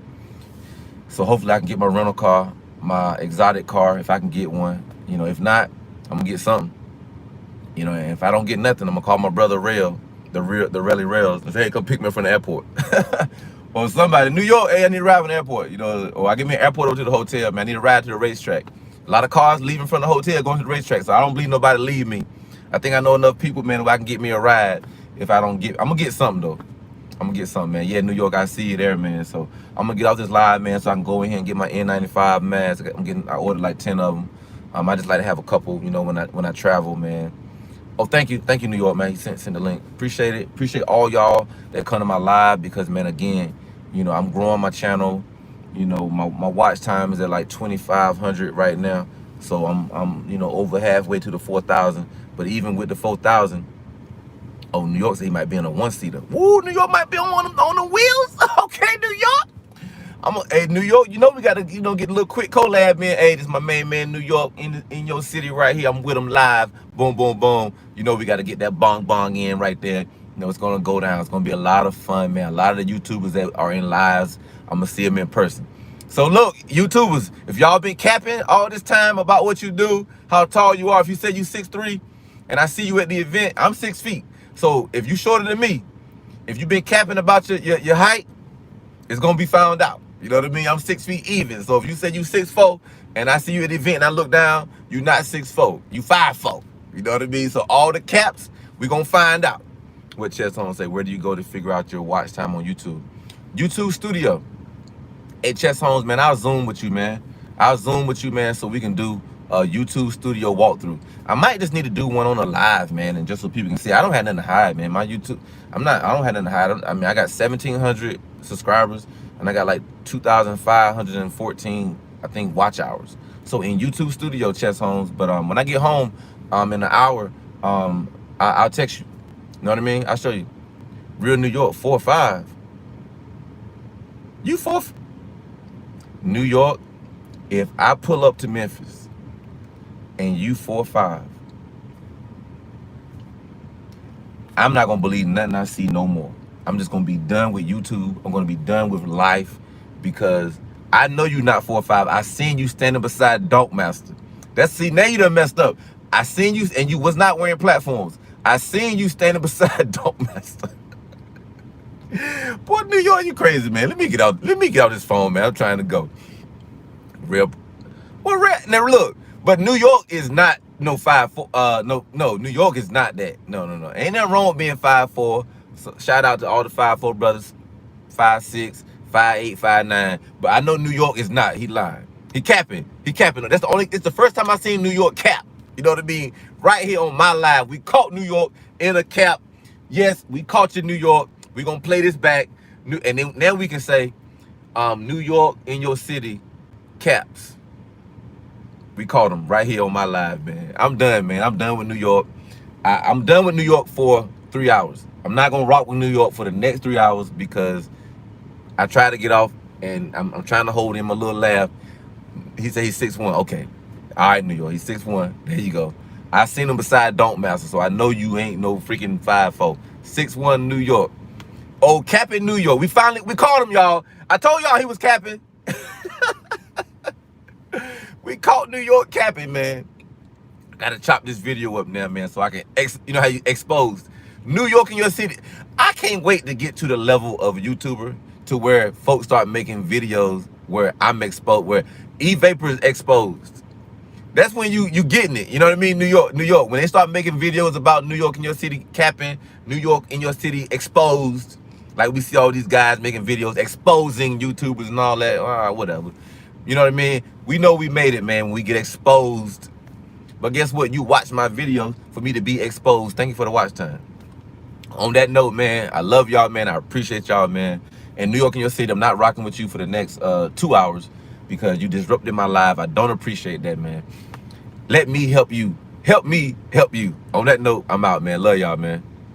So hopefully I can get my rental car, my exotic car, if I can get one. If not, I'm gonna get something. And if I don't get nothing, I'm gonna call my brother Rail, the Rally Rails, and say, hey, come pick me up from the airport. Or somebody, New York, hey, I need to ride from the airport. Or I give me an airport over to the hotel, man. I need to ride to the racetrack. A lot of cars leaving from the hotel going to the racetrack, so I don't believe nobody leave me. I think I know enough people, man, who I can get me a ride. If I don't get, I'm gonna get something though. I'm gonna get something, man. Yeah, New York, I see you there, man. So I'm gonna get off this live, man, so I can go in here and get my N95 mask. I ordered like 10 of them. I just like to have a couple, when I travel, man. Oh, thank you, New York, man. You sent the link. Appreciate it. Appreciate all y'all that come to my live, because, man, again, I'm growing my channel. My watch time is at like 2,500 right now. So I'm over halfway to the 4,000. But even with the 4,000, oh, New York said he might be in a one-seater. Woo, New York might be on the wheels. Okay, New York. Hey, New York, we gotta, get a little quick collab, man. Hey, this is my main man, New York, in your city right here. I'm with him live. Boom, boom, boom. We gotta get that bong bong in right there. It's gonna go down. It's gonna be a lot of fun, man. A lot of the YouTubers that are in lives, I'm gonna see them in person. So look, YouTubers, if y'all been capping all this time about what you do, how tall you are, if you say you 6'3", and I see you at the event, I'm 6 feet. So if you shorter than me, if you've been capping about your height, it's gonna be found out. You know what I mean? I'm 6 feet even. So if you say you 6'4", and I see you at the event and I look down, you're not 6'4", you 5'4". You know what I mean? So all the caps, we gonna find out. What Chess on say, where do you go to figure out your watch time on YouTube? YouTube Studio. Hey, Chess Holmes, man, I'll Zoom with you, man. I'll Zoom with you, man, so we can do a YouTube studio walkthrough. I might just need to do one on a live, man, and just so people can see. I don't have nothing to hide, man. My YouTube, I don't have nothing to hide. I mean, I got 1,700 subscribers, and I got like 2,514, I think, watch hours. So in YouTube studio, Chess Holmes. But when I get home, in an hour, I'll text you. You know what I mean? I'll show you. Real New York, 4 or 5. You 4. New York, if I pull up to Memphis and you 4 or 5, I'm not gonna believe nothing I see no more. I'm just gonna be done with YouTube. I'm gonna be done with life because I know you're not 4 or 5. I seen you standing beside Donkmaster. See, now you done messed up. I seen you and you was not wearing platforms. I seen you standing beside Donkmaster. Boy, New York, you crazy, man. Let me get out this phone, man. I'm trying to go. Real. Well, now look, but New York is not no 5'4". No, New York is not that. No. Ain't nothing wrong with being 5'4". So shout out to all the 5'4" brothers, 5'6", 5'8", 5'9". But I know New York is not. He lying. He capping. It's the first time I seen New York cap. You know what I mean? Right here on my live, we caught New York in a cap. Yes, we caught you, New York. We're gonna play this back. And then now we can say, New York in your city, caps. We caught them right here on my live, man. I'm done, man. I'm done with New York. I'm done with New York for 3 hours. I'm not gonna rock with New York for the next 3 hours because I tried to get off and I'm trying to hold him a little laugh. He said he's 6'1". Okay. All right, New York. He's 6'1". There you go. I seen him beside Donkmaster, so I know you ain't no freaking 5'4". 6'1" New York. Oh, capping New York. We caught him, y'all. I told y'all he was capping. We caught New York capping, man. I gotta chop this video up now, man, so I can, you know how you exposed. New York in your city. I can't wait to get to the level of YouTuber to where folks start making videos where I'm exposed, where Evapors exposed. That's when you getting it. You know what I mean? New York. When they start making videos about New York in your city capping, New York in your city exposed. Like we see all these guys making videos exposing YouTubers and all that. Whatever. You know what I mean? We know we made it, man, when we get exposed. But guess what? You watch my video for me to be exposed. Thank you for the watch time. On that note, man, I love y'all, man. I appreciate y'all, man. And New York in your city, I'm not rocking with you for the next 2 hours because you disrupted my live. I don't appreciate that, man. Let me help you. Help me help you. On that note, I'm out, man. Love y'all, man.